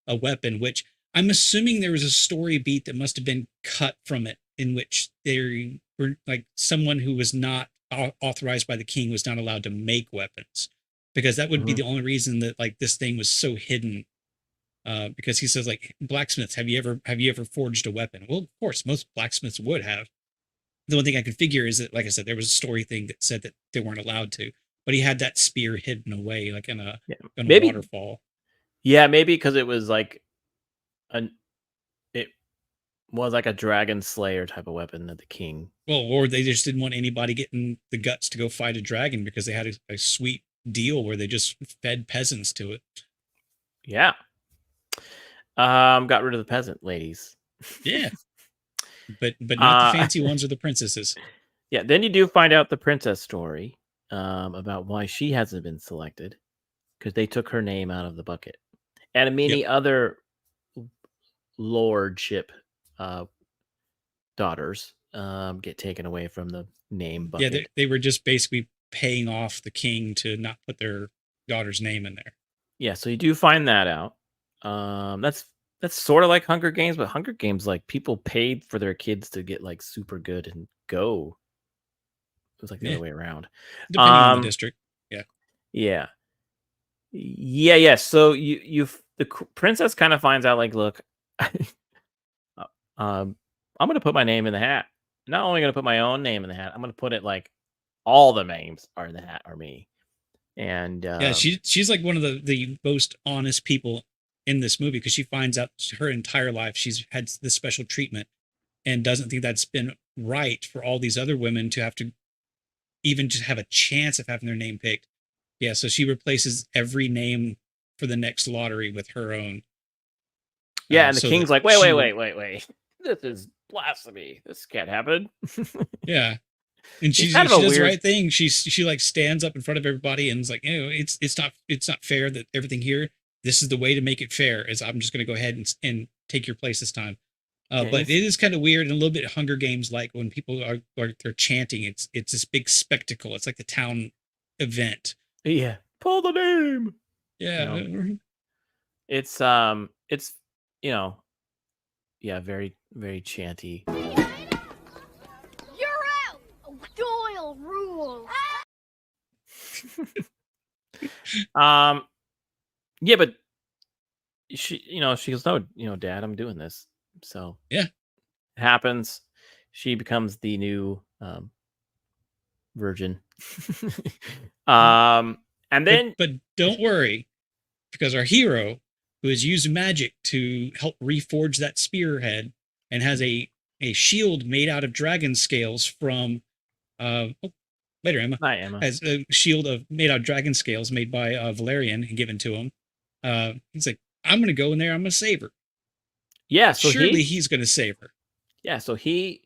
a weapon, which I'm assuming there was a story beat that must have been cut from it, in which there were like someone who was not authorized by the king was not allowed to make weapons, because that would be the only reason that like this thing was so hidden. Because he says like, blacksmiths, have you ever forged a weapon? Well, of course, most blacksmiths would have. The one thing I could figure is that, like I said, there was a story thing that said that they weren't allowed to, but he had that spear hidden away, like in a waterfall. Yeah, maybe because it was like it was like a dragon slayer type of weapon that the king. Well, or they just didn't want anybody getting the guts to go fight a dragon because they had a sweet deal where they just fed peasants to it. Yeah. Got rid of the peasant ladies. Yeah. But not the fancy ones or the princesses. Yeah, then you do find out the princess story about why she hasn't been selected, because they took her name out of the bucket. And many other lordship daughters get taken away from the name bucket. Yeah, they were just basically paying off the king to not put their daughter's name in there. Yeah, so you do find that out. That's sort of like Hunger Games, but Hunger Games, like, people paid for their kids to get like super good and go. It was like the other way around. Depending on the district. Yeah. So the princess kind of finds out, like, look, I'm going to put my name in the hat. Not only going to put my own name in the hat, I'm going to put it like all the names are in the hat are me. And she's like one of the most honest people in this movie, because she finds out her entire life she's had this special treatment and doesn't think that's been right for all these other women to have to even just have a chance of having their name picked. Yeah, so she replaces every name for the next lottery with her own. Yeah, and the king's like, wait. this is blasphemy. This can't happen. Yeah. And she kind of a does the weird- right thing. She like stands up in front of everybody and is like, it's not fair that everything here. This is the way to make it fair. Is I'm just going to go ahead and take your place this time. But it is kind of weird and a little bit Hunger Games like when people are they're chanting. It's this big spectacle. It's like the town event. Yeah. Pull the name. Yeah. It's very, very chanty. You're out. Doyle rule. Yeah, but she goes, no, Dad, I'm doing this. So yeah, it happens. She becomes the new virgin. And then, but don't worry, because our hero, who has used magic to help reforge that spearhead, and has a shield made out of dragon scales from later Emma. Hi, Emma. Has a shield made out of dragon scales made by Valerian and given to him. He's like, I'm gonna go in there, I'm gonna save her. Yeah, so surely he's gonna save her. Yeah, so he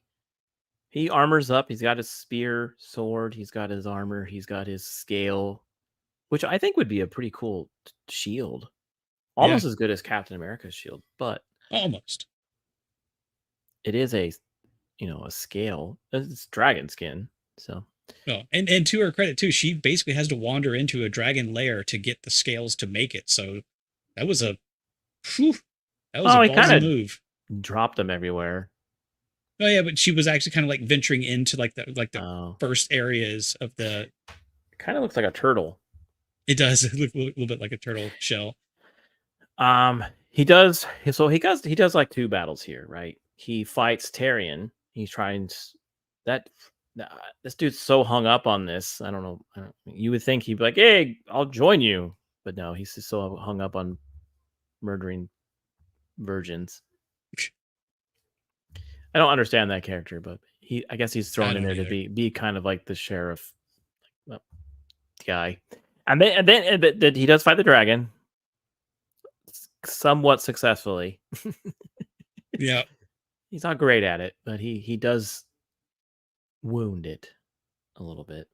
armors up, he's got his spear, sword, he's got his armor, he's got his scale, which I think would be a pretty cool shield. Almost as good as Captain America's shield, but almost. It is a scale. It's dragon skin, so. No, and to her credit too, she basically has to wander into a dragon lair to get the scales to make it. So that was a ballsy move. Dropped them everywhere. Oh yeah, but she was actually kind of like venturing into the first areas of the. It kind of looks like a turtle. It does look a little bit like a turtle shell. He does like 2 battles here, right? He fights Tyrion. He's trying that. This dude's so hung up on this. I don't know. You would think he'd be like, "Hey, I'll join you," but no, he's just so hung up on murdering virgins. I don't understand that character, but I guess he's thrown in there to be kind of like the sheriff guy. And then he does fight the dragon somewhat successfully. Yeah. He's not great at it, but he does wound it a little bit.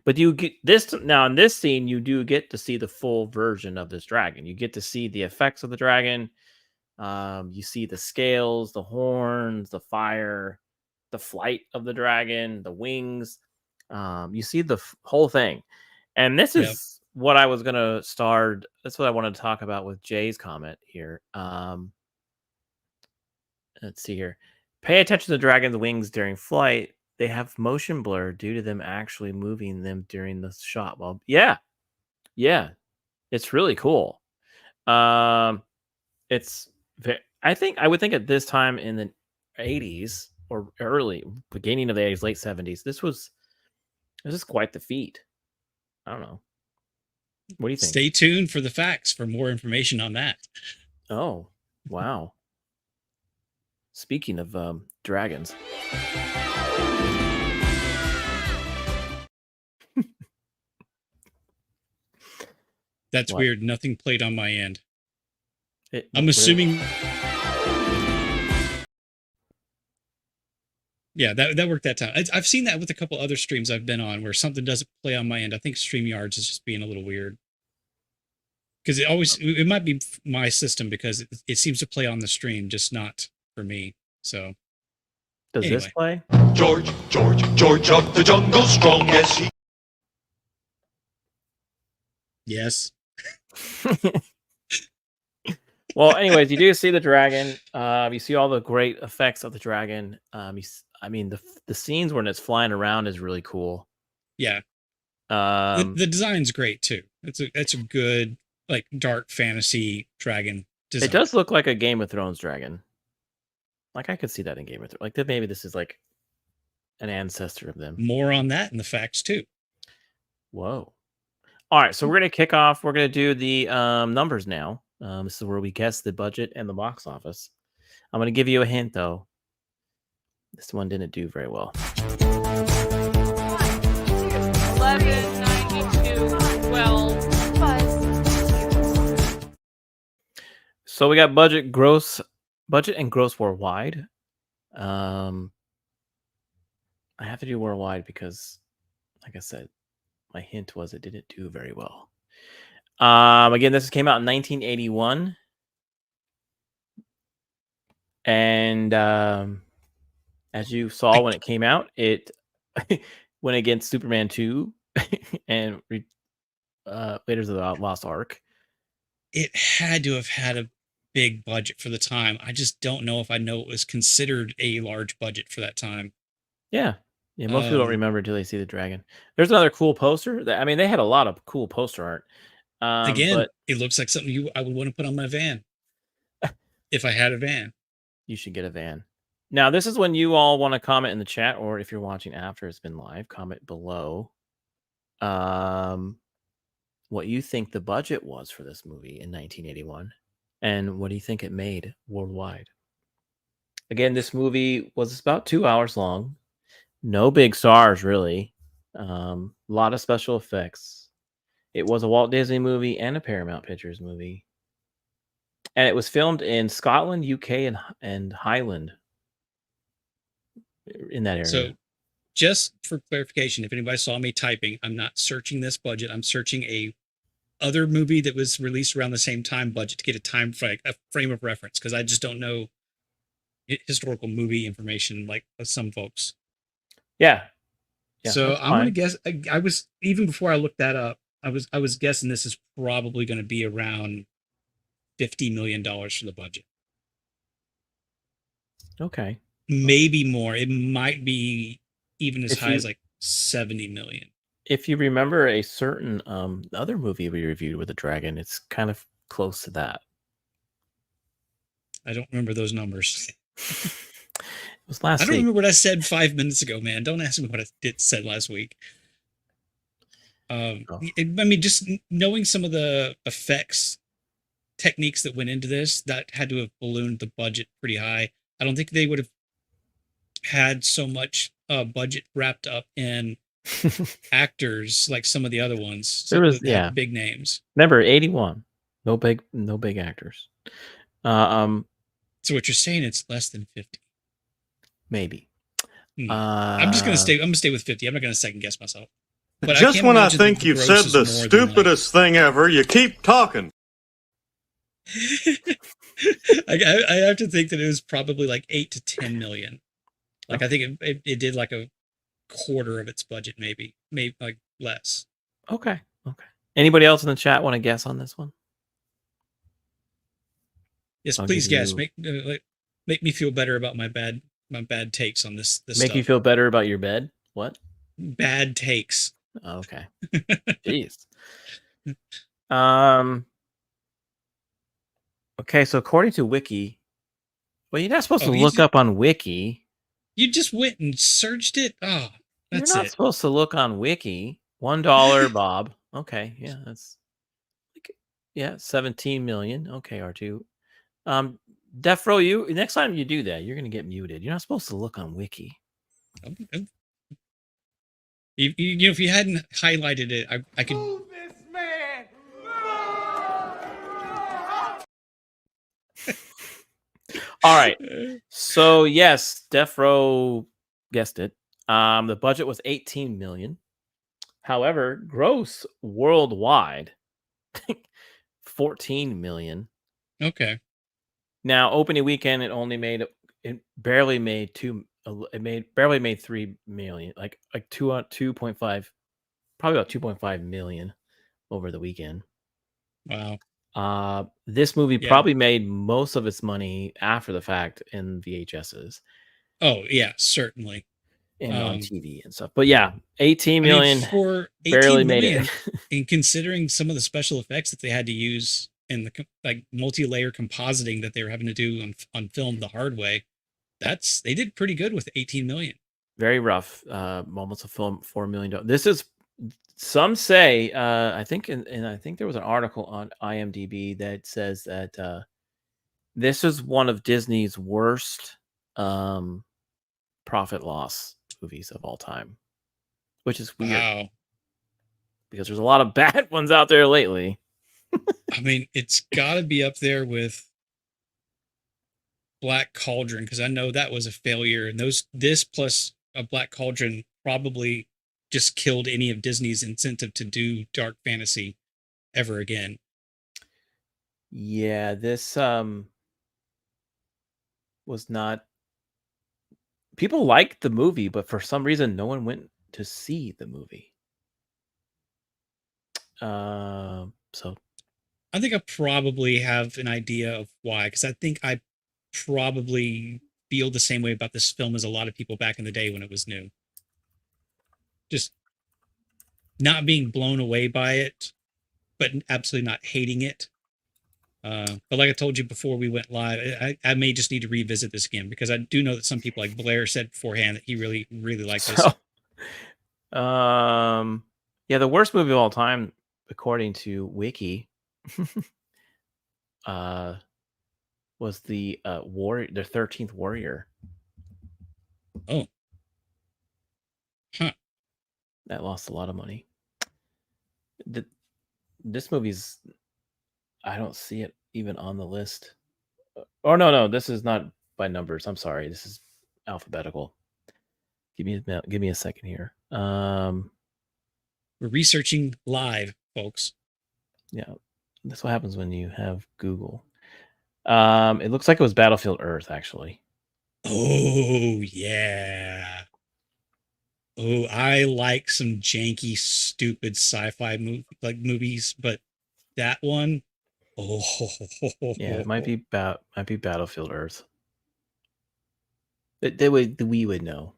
But you get this now in this scene, you do get to see the full version of this dragon. You get to see the effects of the dragon. You see the scales, the horns, the fire, the flight of the dragon, the wings. You see the whole thing. And this is what I was going to start. That's what I wanted to talk about with Jay's comment here. Let's see here. Pay attention to the dragon's wings during flight. They have motion blur due to them actually moving them during the shot. Well, yeah, it's really cool. I would think at this time in the 80s or beginning of the 80s, late 70s, this is quite the feat. I don't know. What do you think? Stay tuned for the facts for more information on that. Oh, wow. Speaking of dragons. That's weird. Nothing played on my end. I'm assuming. Yeah, that worked that time. I've seen that with a couple other streams I've been on where something doesn't play on my end. I think StreamYards is just being a little weird. Because it might be my system because it seems to play on the stream, just not for me. So. Does this play? George of the jungle, strong as he. Yes. Well, anyways, you do see the dragon. You see all the great effects of the dragon. The scenes when it's flying around is really cool. Yeah. The design's great too. It's a good like dark fantasy dragon design. It does look like a Game of Thrones dragon. Like I could see that in Game of Thrones. Like maybe this is like an ancestor of them. More on that in the facts too. Whoa. All right, so we're going to kick off. We're going to do the numbers now. This is where we guess the budget and the box office. I'm going to give you a hint, though. This one didn't do very well. 11, 92, 12. So we got budget gross budget and gross worldwide. I have to do worldwide because, like I said, my hint was it didn't do very well. Again, this came out in 1981. And as you saw when it came out, it went against Superman 2 and Raiders of the Lost Ark. It had to have had a big budget for the time. I just don't know if I know it was considered a large budget for that time. Yeah. Most people don't remember until they see the dragon. There's another cool poster. I mean, they had a lot of cool poster art. Again, but it looks like something I would want to put on my van. If I had a van. You should get a van. Now, this is when you all want to comment in the chat, or if you're watching after it's been live, comment below what you think the budget was for this movie in 1981, and what do you think it made worldwide. Again, this movie was about 2 hours long. No big stars, really. A lot of special effects. It was a Walt Disney movie and a Paramount Pictures movie. And it was filmed in Scotland, UK, and Highland. In that area. So, just for clarification, if anybody saw me typing, I'm not searching this budget. I'm searching a other movie that was released around the same time budget to get a frame of reference, because I just don't know historical movie information like some folks. Yeah. So I'm gonna guess. I was, even before I looked that up, I was guessing this is probably going to be around $50 million for the budget. Okay. Maybe more. It might be even as high as like 70 million. If you remember a certain other movie we reviewed with a dragon, it's kind of close to that. I don't remember those numbers. It was last week. I don't remember what I said 5 minutes ago, man. Don't ask me what I said last week. I mean, just knowing some of the effects techniques that went into this, that had to have ballooned the budget pretty high. I don't think they would have had so much budget wrapped up in actors like some of the other ones. There was big names. Remember 81. No big actors. So what you're saying, it's less than 50. Maybe. I'm gonna stay with 50. I'm not gonna second guess myself. But just when I think you've said the stupidest thing ever, you keep talking. I have to think that it was probably like 8 to 10 million. Like, I think it did like a quarter of its budget, maybe like less. Okay. Anybody else in the chat want to guess on this one? Yes, please guess. Make me feel better about my bad takes on this Make stuff. you feel better about your bed? What? Bad takes. Oh, okay. Jeez. Okay, so according to Wiki, well, you're not supposed to look up on Wiki. You just went and searched it. Oh, that's You're not supposed to look on Wiki. $1, Bob. Okay, yeah, that's 17 million. Okay, R2. Defro, you next time you do that, you're gonna get muted. You're not supposed to look on Wiki. If you hadn't highlighted it, I could. Move this man! All right. So yes, Defro guessed it. The budget was 18 million. However, gross worldwide 14 million. Okay. Now, opening weekend, it barely made 3 million, like 2.5, probably about 2.5 million over the weekend. Wow. This movie probably made most of its money after the fact in VHSs. Oh yeah, certainly. And on TV and stuff. But yeah, 18 million for 18 barely million, made it. And considering some of the special effects that they had to use in the like multi-layer compositing that they were having to do on film the hard way, they did pretty good with 18 million. Very rough. Moments of film, $4 million. This is, some say, I think, and I think there was an article on IMDb that says that this is one of Disney's worst profit loss movies of all time, which is weird. Wow. Because there's a lot of bad ones out there lately. I mean, it's got to be up there with Black Cauldron, because I know that was a failure, and this plus a Black Cauldron probably just killed any of Disney's incentive to do dark fantasy ever again. Yeah, this was not. People liked the movie, but for some reason, no one went to see the movie. So I think I probably have an idea of why, because I think I probably feel the same way about this film as a lot of people back in the day when it was new. Just not being blown away by it, but absolutely not hating it. But like I told you before we went live, I may just need to revisit this again, because I do know that some people, like Blair said beforehand, that he really, really liked this. Yeah, the worst movie of all time, according to Wiki, was the 13th Warrior. Oh. Huh. That lost a lot of money. This movie's, I don't see it even on the list. Oh, no, this is not by numbers. I'm sorry. This is alphabetical. Give me a second here. We're researching live, folks. Yeah, that's what happens when you have Google. It looks like it was Battlefield Earth, actually. Oh, yeah. Oh, I like some janky, stupid sci-fi movies, but that one, oh, yeah, it might be Battlefield Earth. We would know,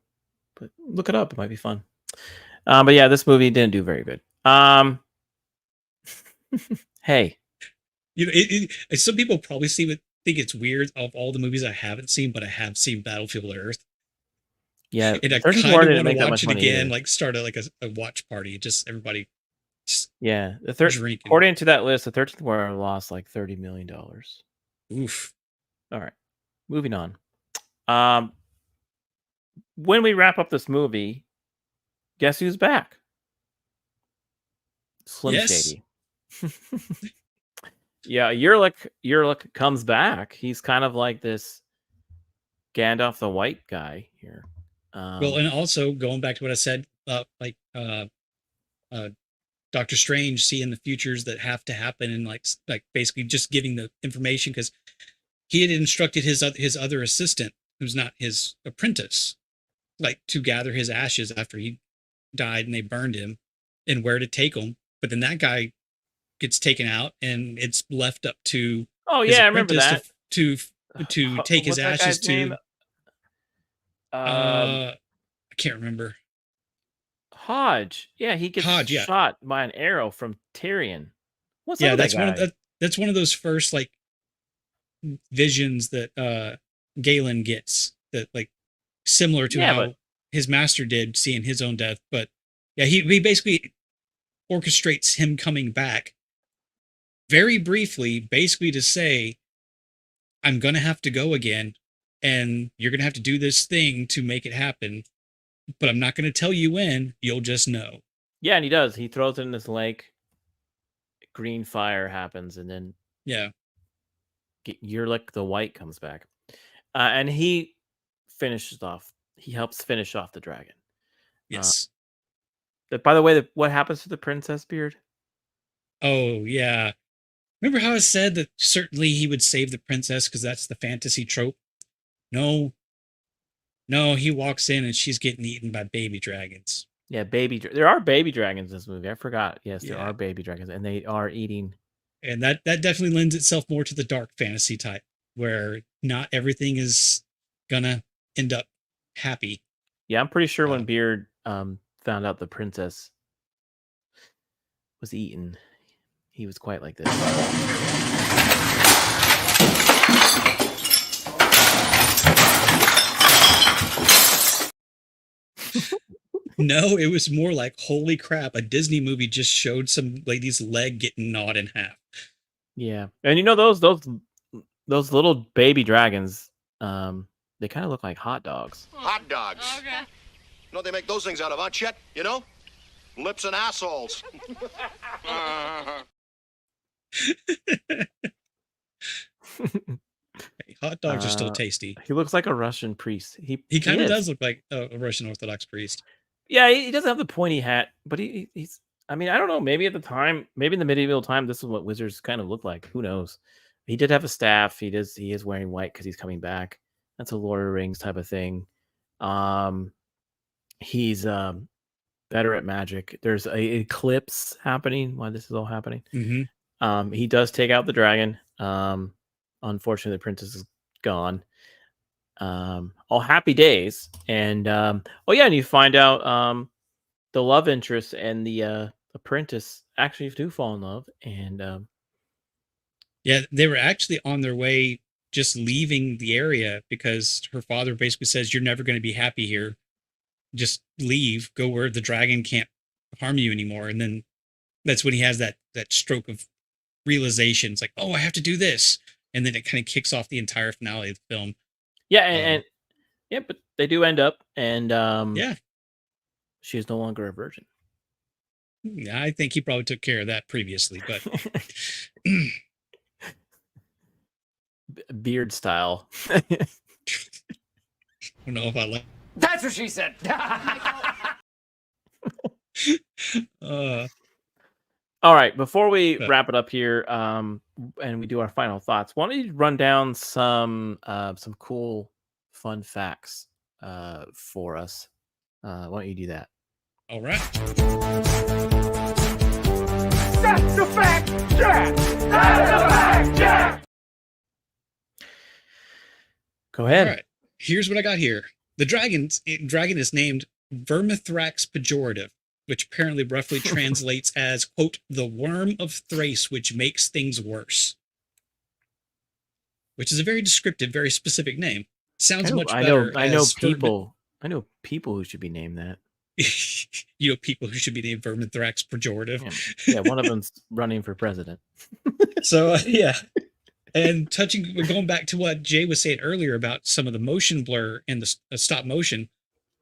but look it up. It might be fun. But yeah, this movie didn't do very good. Hey, you know, some people probably think it's weird of all the movies I haven't seen, but I have seen Battlefield Earth. Yeah, and I kind of want to watch it again, like start a watch party. Just everybody. Yeah, according to that list, the 13th Warrior lost like $30 million. Oof. All right, moving on. When we wrap up this movie, guess who's back? Slim Shady. Yeah, Yearlick comes back. He's kind of like this Gandalf the White guy here. Well, and also going back to what I said, Doctor Strange seeing the futures that have to happen, and like basically just giving the information, because he had instructed his other assistant, who's not his apprentice, like to gather his ashes after he died and they burned him, and where to take them. But then that guy gets taken out, and it's left up to I remember that to take his ashes to. I can't remember. Hodge. Yeah, he gets shot by an arrow from Tyrion. What's up with that's that guy? That's one of those first like visions that Galen gets, that like similar to how his master did, seeing his own death. But yeah, he basically orchestrates him coming back very briefly, basically to say, I'm gonna have to go again, and you're going to have to do this thing to make it happen, but I'm not going to tell you when. You'll just know. Yeah, and he does. He throws it in this lake. Green fire happens, and then Yearlick the White comes back. And he finishes off. He helps finish off the dragon. Yes. By the way, what happens to the princess, Beard? Oh, yeah. Remember how I said that certainly he would save the princess because that's the fantasy trope? No, he walks in and she's getting eaten by baby dragons. Yeah, there are baby dragons in this movie. I forgot. Yes, there are baby dragons, and they are eating. And that definitely lends itself more to the dark fantasy type, where not everything is gonna end up happy. Yeah, I'm pretty sure when Beard found out the princess was eaten, he was quite like this. No, it was more like, holy crap, a Disney movie just showed some lady's leg getting gnawed in half. Yeah. And you know, those little baby dragons, they kind of look like hot dogs. Hot dogs. Okay. You know what they make those things out of, huh, Chet? You know? Lips and assholes. Hot dogs are still tasty. He looks like a Russian priest. He kind of is. does look like a Russian Orthodox priest. Yeah, he doesn't have the pointy hat, but he's. I mean, I don't know. Maybe at the time, maybe in the medieval time, this is what wizards kind of looked like. Who knows? He did have a staff. He is wearing white because he's coming back. That's a Lord of the Rings type of thing. He's better at magic. There's a eclipse happening while this is all happening. Mm-hmm. He does take out the dragon. Unfortunately, the princess is gone. All happy days. And and you find out the love interest and the apprentice actually do fall in love. And yeah, they were actually on their way just leaving the area because her father basically says, "You're never going to be happy here. Just leave, go where the dragon can't harm you anymore." And then that's when he has that stroke of realization. It's like, oh, I have to do this. And then it kind of kicks off the entire finale of the film. Yeah, but they do end up, and yeah, she is no longer a virgin. I think he probably took care of that previously, but beard style. I don't know if I like. That's what she said. All right, before we wrap it up here, and we do our final thoughts, why don't you run down some cool, fun facts for us? Why don't you do that? All right. That's the fact, Jack. That's the fact, Jack. Go ahead. All right. Here's what I got here. The dragon is named Vermithrax pejorative, which apparently roughly translates as, quote, the worm of Thrace, which makes things worse. Which is a very descriptive, very specific name. Sounds much better. I know people who should be named that. You know people who should be named Vermithrax pejorative. Yeah, one of them's running for president. So, yeah. And going back to what Jay was saying earlier about some of the motion blur and the stop motion,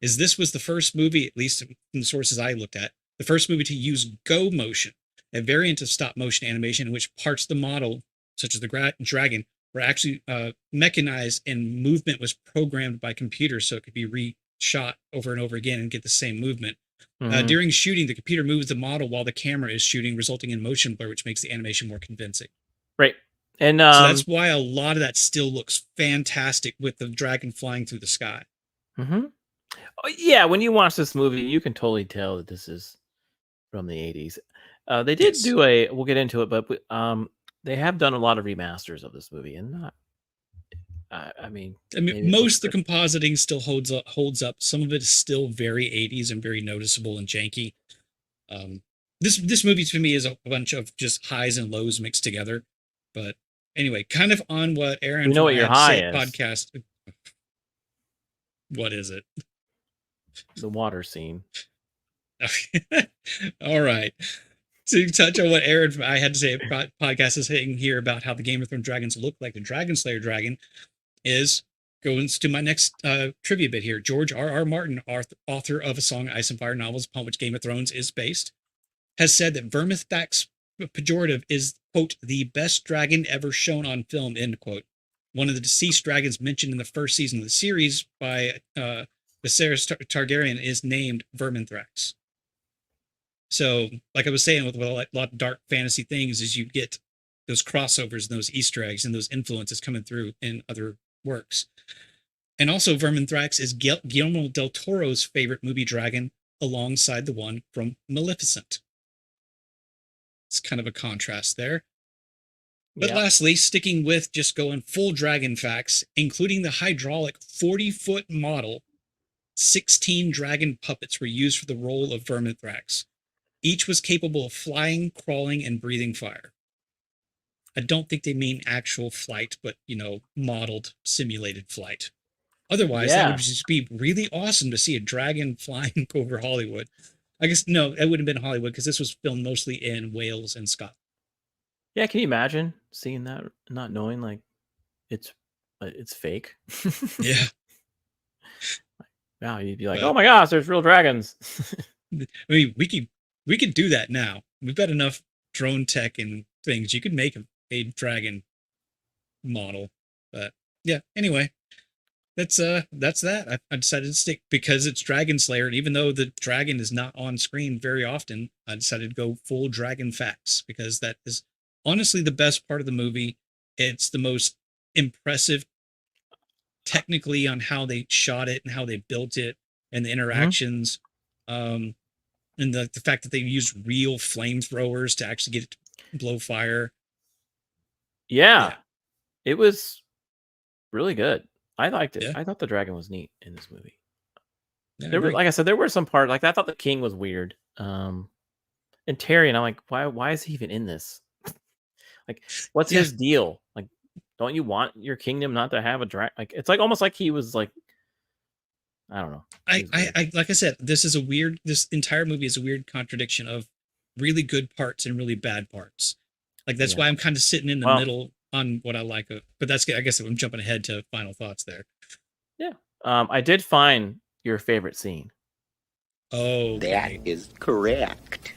is this was the first movie, at least in the sources I looked at, the first movie to use go motion, a variant of stop motion animation in which parts of the model, such as the dragon, were actually mechanized and movement was programmed by computers so it could be reshot over and over again and get the same movement. Mm-hmm. During shooting, the computer moves the model while the camera is shooting, resulting in motion blur, which makes the animation more convincing. Right. And so that's why a lot of that still looks fantastic with the dragon flying through the sky. Mm-hmm. Yeah, when you watch this movie, you can totally tell that this is from the 80s. They did do we'll get into it, but they have done a lot of remasters of this movie, and not. I mean, most of the compositing still holds up. Some of it is still very 80s and very noticeable and janky. This movie to me is a bunch of just highs and lows mixed together. But anyway, kind of on what Aaron, you know what your high is. Podcast. What is it? The water scene. All right. To touch on what Aaron, I had to say, podcast is saying here about how the Game of Thrones dragons look like the Dragonslayer dragon, is going to my next trivia bit here. George R.R. Martin, author of A Song of Ice and Fire novels upon which Game of Thrones is based, has said that Vermithrax pejorative is, quote, the best dragon ever shown on film, end quote. One of the deceased dragons mentioned in the first season of the series by Viserys Targaryen is named Vermithrax. So, like I was saying, with a lot of dark fantasy things, is you get those crossovers and those Easter eggs and those influences coming through in other works. And also, Vermithrax is Guillermo del Toro's favorite movie dragon, alongside the one from Maleficent. It's kind of a contrast there. But lastly, sticking with just going full dragon facts, including the hydraulic 40-foot model, 16 dragon puppets were used for the role of Vermithrax. Each was capable of flying, crawling, and breathing fire. I don't think they mean actual flight, but, modeled, simulated flight. Otherwise, that would just be really awesome to see a dragon flying over Hollywood. I guess, no, it wouldn't have been Hollywood because this was filmed mostly in Wales and Scotland. Yeah, can you imagine seeing that, not knowing, like, it's fake? Yeah. Wow, you'd be like, oh my gosh, there's real dragons. I mean, we could do that now. We've got enough drone tech and things. You could make a dragon model, but Yeah. Anyway, that's that. I decided to stick because it's Dragonslayer, and even though the dragon is not on screen very often, I decided to go full dragon facts because that is honestly the best part of the movie. It's the most impressive technically on how they shot it and how they built it and the interactions. And the fact that they used real flamethrowers to actually get it to blow fire. Yeah. It was really good. I liked it. Yeah. I thought the dragon was neat in this movie. Yeah, There were, like I said, there were some parts like I thought the king was weird. And Tyrion, I'm like, why is he even in this? Like, what's his deal? Like, don't you want your kingdom not to have a dragon? Like, it's like almost like he was like, I don't know. I like I said, this entire movie is a weird contradiction of really good parts and really bad parts. Like that's why I'm kind of sitting in the middle on what I like. But that's, I guess I'm jumping ahead to final thoughts there. Yeah. I did find your favorite scene. Oh, that is correct.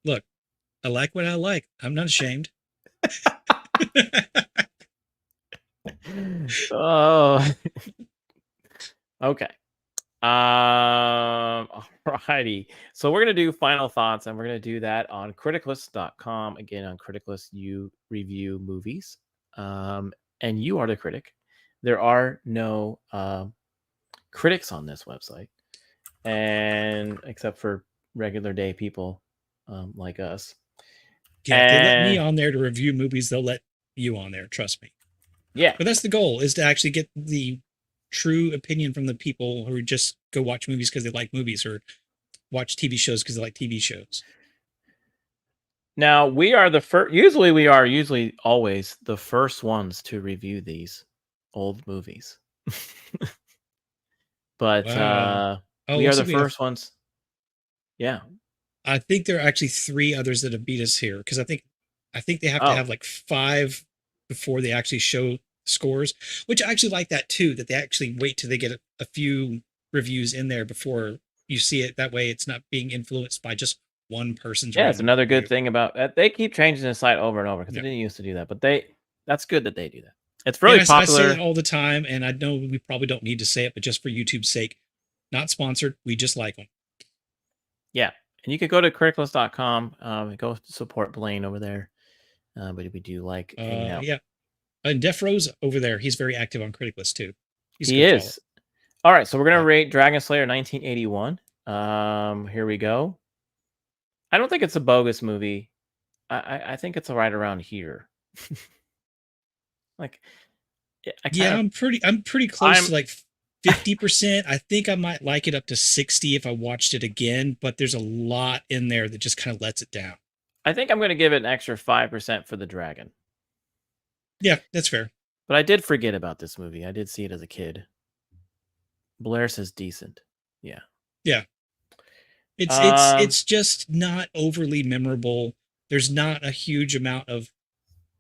Look, I like what I like. I'm not ashamed. Oh. Okay. Alrighty. So we're gonna do final thoughts, and we're gonna do that on criticlist.com. Again, on Criticlist, you review movies. And you are the critic. There are no critics on this website, and except for regular day people like us. Yeah, if they let me on there to review movies, they'll let you on there. Trust me. Yeah. But that's the goal, is to actually get the true opinion from the people who just go watch movies because they like movies or watch TV shows because they like TV shows. Now, we are the first, usually always the first ones to review these old movies. But we are the first ones. Yeah. I think there are actually 3 others that have beat us here because I think they have to have like 5 before they actually show scores, which I actually like that too, that they actually wait till they get a few reviews in there before you see it. That way it's not being influenced by just one person's it's another good thing about that. They keep changing the site over and over because they didn't used to do that, but that's good that they do that. It's really popular. I say it all the time, and I know we probably don't need to say it, but just for YouTube's sake, not sponsored, we just like them. Yeah. And you could go to criticlist.com, go support Blaine over there. But we do like hanging out. Yeah. And Def Rose over there, he's very active on Criticlist too. He is. All right, so we're gonna rate Dragonslayer 1981. Here we go. I don't think it's a bogus movie. I think it's right around here. Like, I'm pretty close to like 50%. I think I might like it up to 60 if I watched it again, but there's a lot in there that just kind of lets it down. I think I'm going to give it an extra 5% for the dragon. Yeah, that's fair. But I did forget about this movie. I did see it as a kid. Blair says decent. Yeah. Yeah. It's just not overly memorable. There's not a huge amount of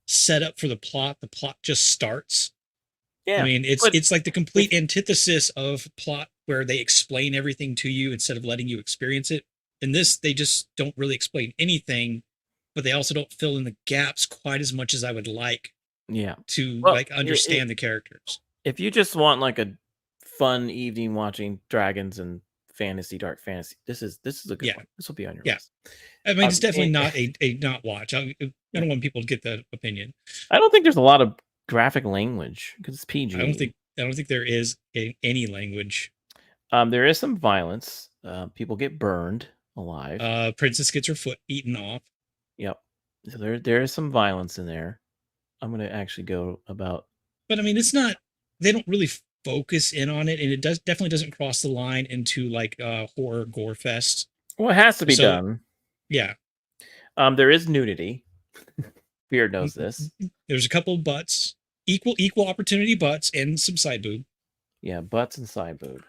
setup for the plot. The plot just starts. Yeah. I mean, it's like the complete antithesis of plot where they explain everything to you instead of letting you experience it. In this, they just don't really explain anything, but they also don't fill in the gaps quite as much as I would like. Yeah. To understand the characters. If you just want like a fun evening watching dragons and dark fantasy, this is a good one. This will be on your list. I mean, it's definitely not a not watch. I don't want people to get that opinion. I don't think there's a lot of graphic language because it's PG. I don't think there is any language. There is some violence. People get burned alive. Princess gets her foot eaten off. Yep. So there is some violence in there. I'm gonna actually go about. But I mean, it's not. They don't really focus in on it, and it definitely doesn't cross the line into like horror gore fest. Well, it has to be done. Yeah. There is nudity. Beard knows this. There's a couple of butts, equal opportunity butts, and some side boob. Yeah, butts and side boob.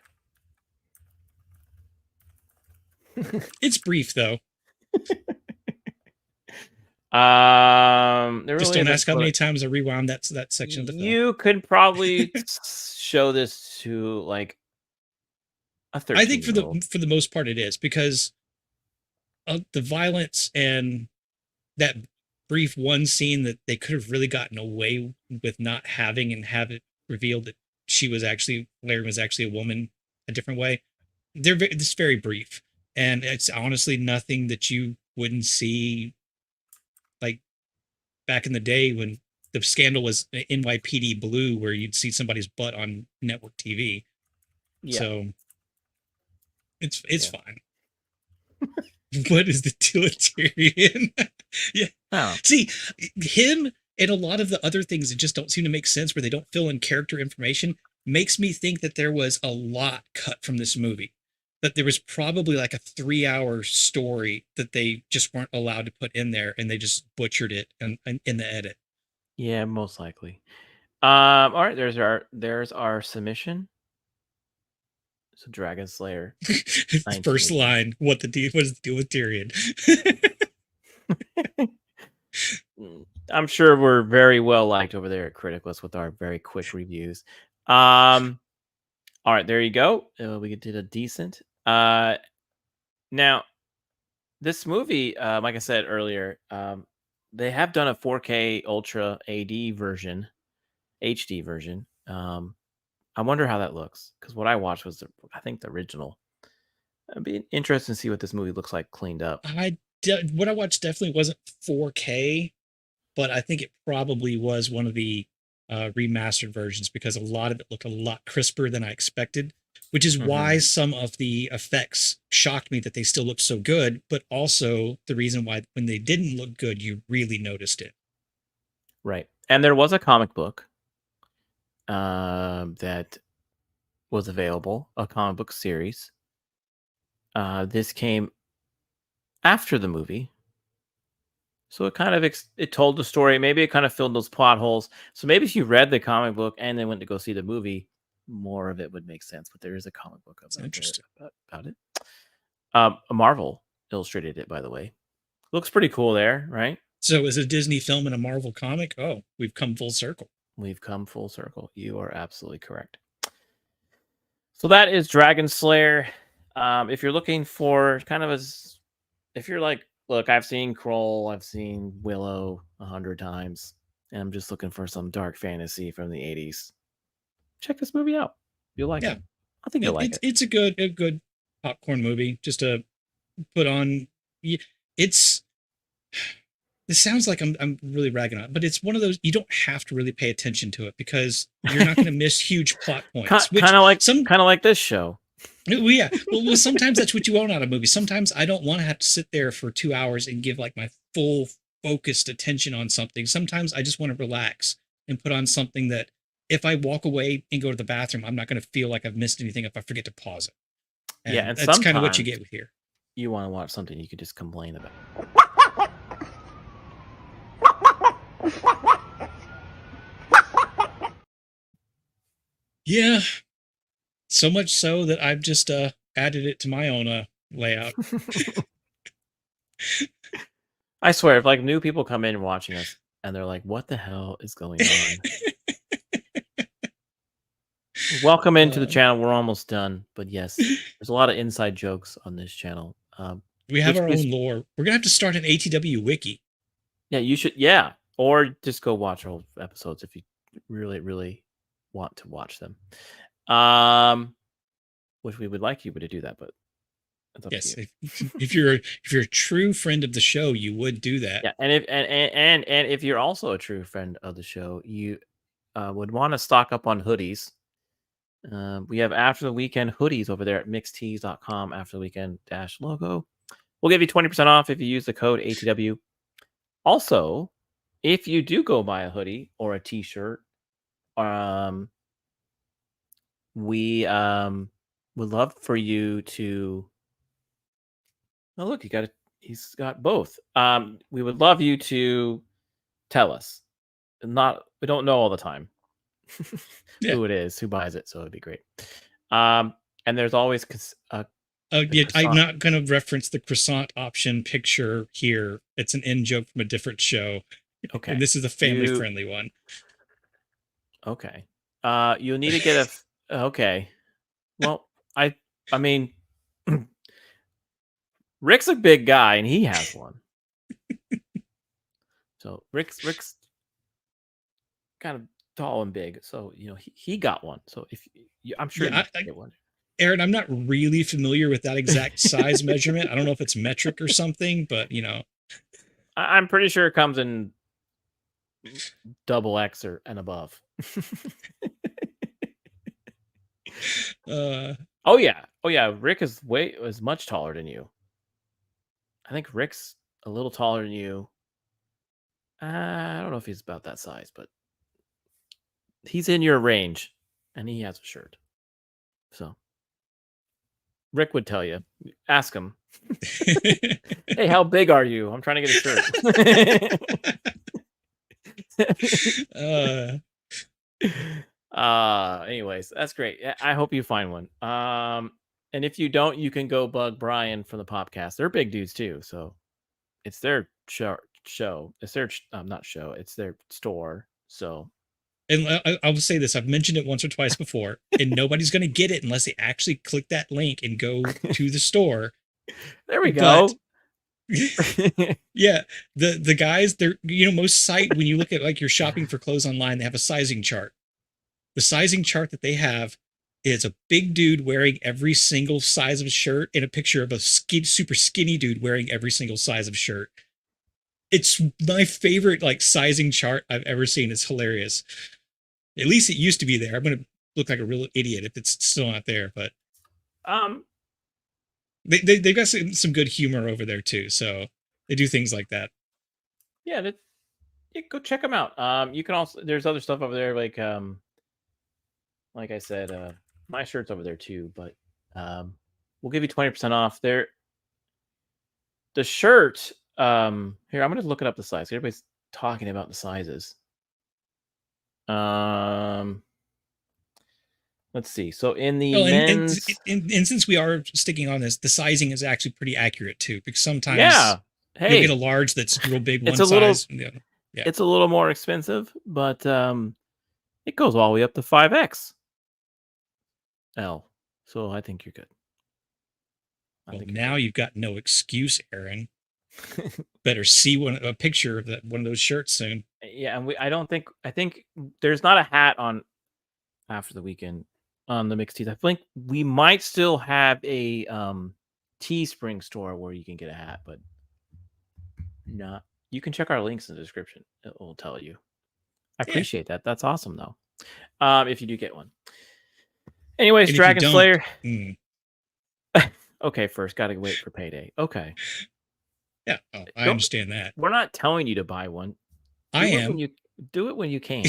It's brief though. Just don't ask how many times I rewound that section of the film. You could probably show this to like a 13-year-old. I think for the most part it is, because the violence and that brief one scene that they could have really gotten away with not having and have it revealed that Larry was actually a woman a different way. It's very brief, and it's honestly nothing that you wouldn't see like back in the day when the scandal was NYPD Blue, where you'd see somebody's butt on network TV. Yeah. So it's fine. What is the utilitarian? Yeah. Oh. See, him and a lot of the other things that just don't seem to make sense, where they don't fill in character information, makes me think that there was a lot cut from this movie. That there was probably like a 3-hour story that they just weren't allowed to put in there, and they just butchered it in the edit. Yeah, most likely. All right, there's our submission. So Dragonslayer. First line, what is the deal with Tyrion? I'm sure we're very well liked over there at Criticless with our very quick reviews. All right, there you go. We did a decent. Now, this movie, like I said earlier, they have done a 4K Ultra AD version, HD version. I wonder how that looks, because what I watched was, I think, the original. It'd be interesting to see what this movie looks like cleaned up. What I watched definitely wasn't 4K, but I think it probably was one of the remastered versions, because a lot of it looked a lot crisper than I expected, which is why some of the effects shocked me that they still looked so good, but also the reason why when they didn't look good, you really noticed it. Right. And there was a comic book that was available, a comic book series. This came after the movie, so it kind of it told the story. Maybe it kind of filled those plot holes. So maybe if you read the comic book and then went to go see the movie, more of it would make sense. But there is a comic book about it. Marvel illustrated it, by the way. Looks pretty cool there, right? So is a Disney film and a Marvel comic? Oh, we've come full circle. We've come full circle. You are absolutely correct. So that is Dragonslayer. If you're looking for kind of if you're like, look, I've seen Kroll, I've seen Willow 100 times, and I'm just looking for some dark fantasy from the 80s, check this movie out. You'll like it. I think you'll like it. It's a good popcorn movie just to put on. This sounds like I'm really ragging on it, but it's one of those you don't have to really pay attention to it, because you're not going to miss huge plot points. Kind of like this show. Well, yeah. Well, sometimes that's what you want out of a movie. Sometimes I don't want to have to sit there for 2 hours and give like my full focused attention on something. Sometimes I just want to relax and put on something that if I walk away and go to the bathroom, I'm not going to feel like I've missed anything if I forget to pause it. And that's kind of what you get with here. You want to watch something you could just complain about. Yeah. So much so that I've just added it to my own layout. I swear, if like new people come in watching us and they're like, what the hell is going on? Welcome into the channel. We're almost done. But yes, there's a lot of inside jokes on this channel. We have our own lore. We're going to have to start an ATW wiki. Yeah, you should. Yeah. Or just go watch old episodes if you really, really want to watch them. Which we would like you to do that, but it's up yes, to you. if you're a true friend of the show, you would do that. Yeah, and if you're also a true friend of the show, you would want to stock up on hoodies. We have After the Weekend hoodies over there at mixtees.com. After the Weekend -logo. We'll give you 20% off if you use the code ATW. Also, if you do go buy a hoodie or a t-shirt, we would love for you to. Oh, look, he's got both. We would love you to tell us. We don't know all the time who it is, who buys it, so it'd be great. And there's always I'm not going to reference the croissant option picture here. It's an in joke from a different show. Okay. And this is a family-friendly one. Okay. You'll need to get okay. Well, I mean, Rick's a big guy, and he has one. So Rick's kind of tall and big, so he got one. So if I'm sure you get one. Aaron, I'm not really familiar with that exact size measurement. I don't know if it's metric or something, but I'm pretty sure it comes in double X and above. Oh yeah. Rick is much taller than you. I think Rick's a little taller than you. I don't know if he's about that size, but he's in your range, and he has a shirt. So Rick would tell you. Ask him. Hey, how big are you? I'm trying to get a shirt. Anyways, that's great. I hope you find one. And if you don't, you can go bug Brian from the podcast. They're big dudes too, so it's their show. It's their not show. It's their store. So, and I will say this: I've mentioned it once or twice before, and nobody's going to get it unless they actually click that link and go to the store. There we go. Yeah, the guys, they're most site when you look at like you're shopping for clothes online, they have a sizing chart. The sizing chart that they have is a big dude wearing every single size of shirt and a picture of a super skinny dude wearing every single size of shirt. It's my favorite like sizing chart I've ever seen. It's hilarious. At least it used to be there. I'm gonna look like a real idiot if it's still not there, but they've got some good humor over there too. So they do things like that. Yeah, go check them out. You can also there's other stuff over there like I said, my shirt's over there too, but we'll give you 20% off there. The shirt, here, I'm going to look it up the size. Everybody's talking about the sizes. Let's see. So in the men's... And since we are sticking on this, the sizing is actually pretty accurate too, because sometimes you'll get a large that's real big one size. It's a little more expensive, but it goes all the way up to 5X. L. So I think you're good. Now you've got no excuse, Aaron. Better see a picture of one of those shirts soon. Yeah, and I think there's not a hat on After the Weekend on the Mixed Teeth. I think we might still have a Teespring store where you can get a hat, but not. You can check our links in the description. It will tell you. I appreciate that. That's awesome though. If you do get one. Anyways, Dragonslayer. Okay, first got to wait for payday. Okay. Yeah, I understand that. We're not telling you to buy one. Do it when you can.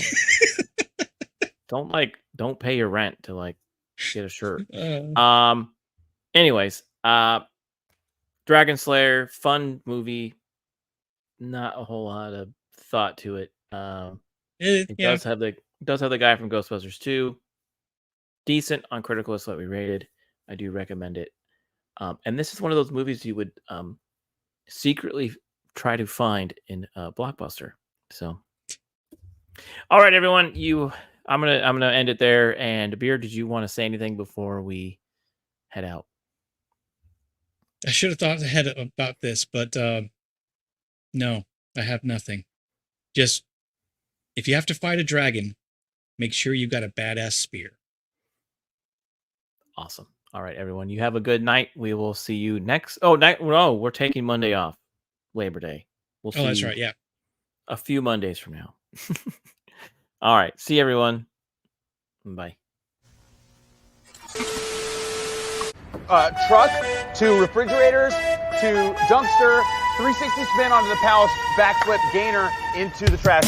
Don't pay your rent to get a shirt. Anyways, Dragonslayer, fun movie. Not a whole lot of thought to it. It does have the guy from Ghostbusters 2. Decent on Critical, slightly rated. I do recommend it. And this is one of those movies you would secretly try to find in Blockbuster. So, all right, everyone, I'm gonna end it there. And Beard, did you want to say anything before we head out? I should have thought ahead about this, but no, I have nothing. Just if you have to fight a dragon, make sure you got a badass spear. Awesome. All right, everyone. You have a good night. We will see you next. We're taking Monday off. Labor Day. We'll see. That's right. Yeah. A few Mondays from now. All right. See everyone. Bye. Truck to refrigerators to dumpster, 360 spin onto the palace, backflip gainer into the trash.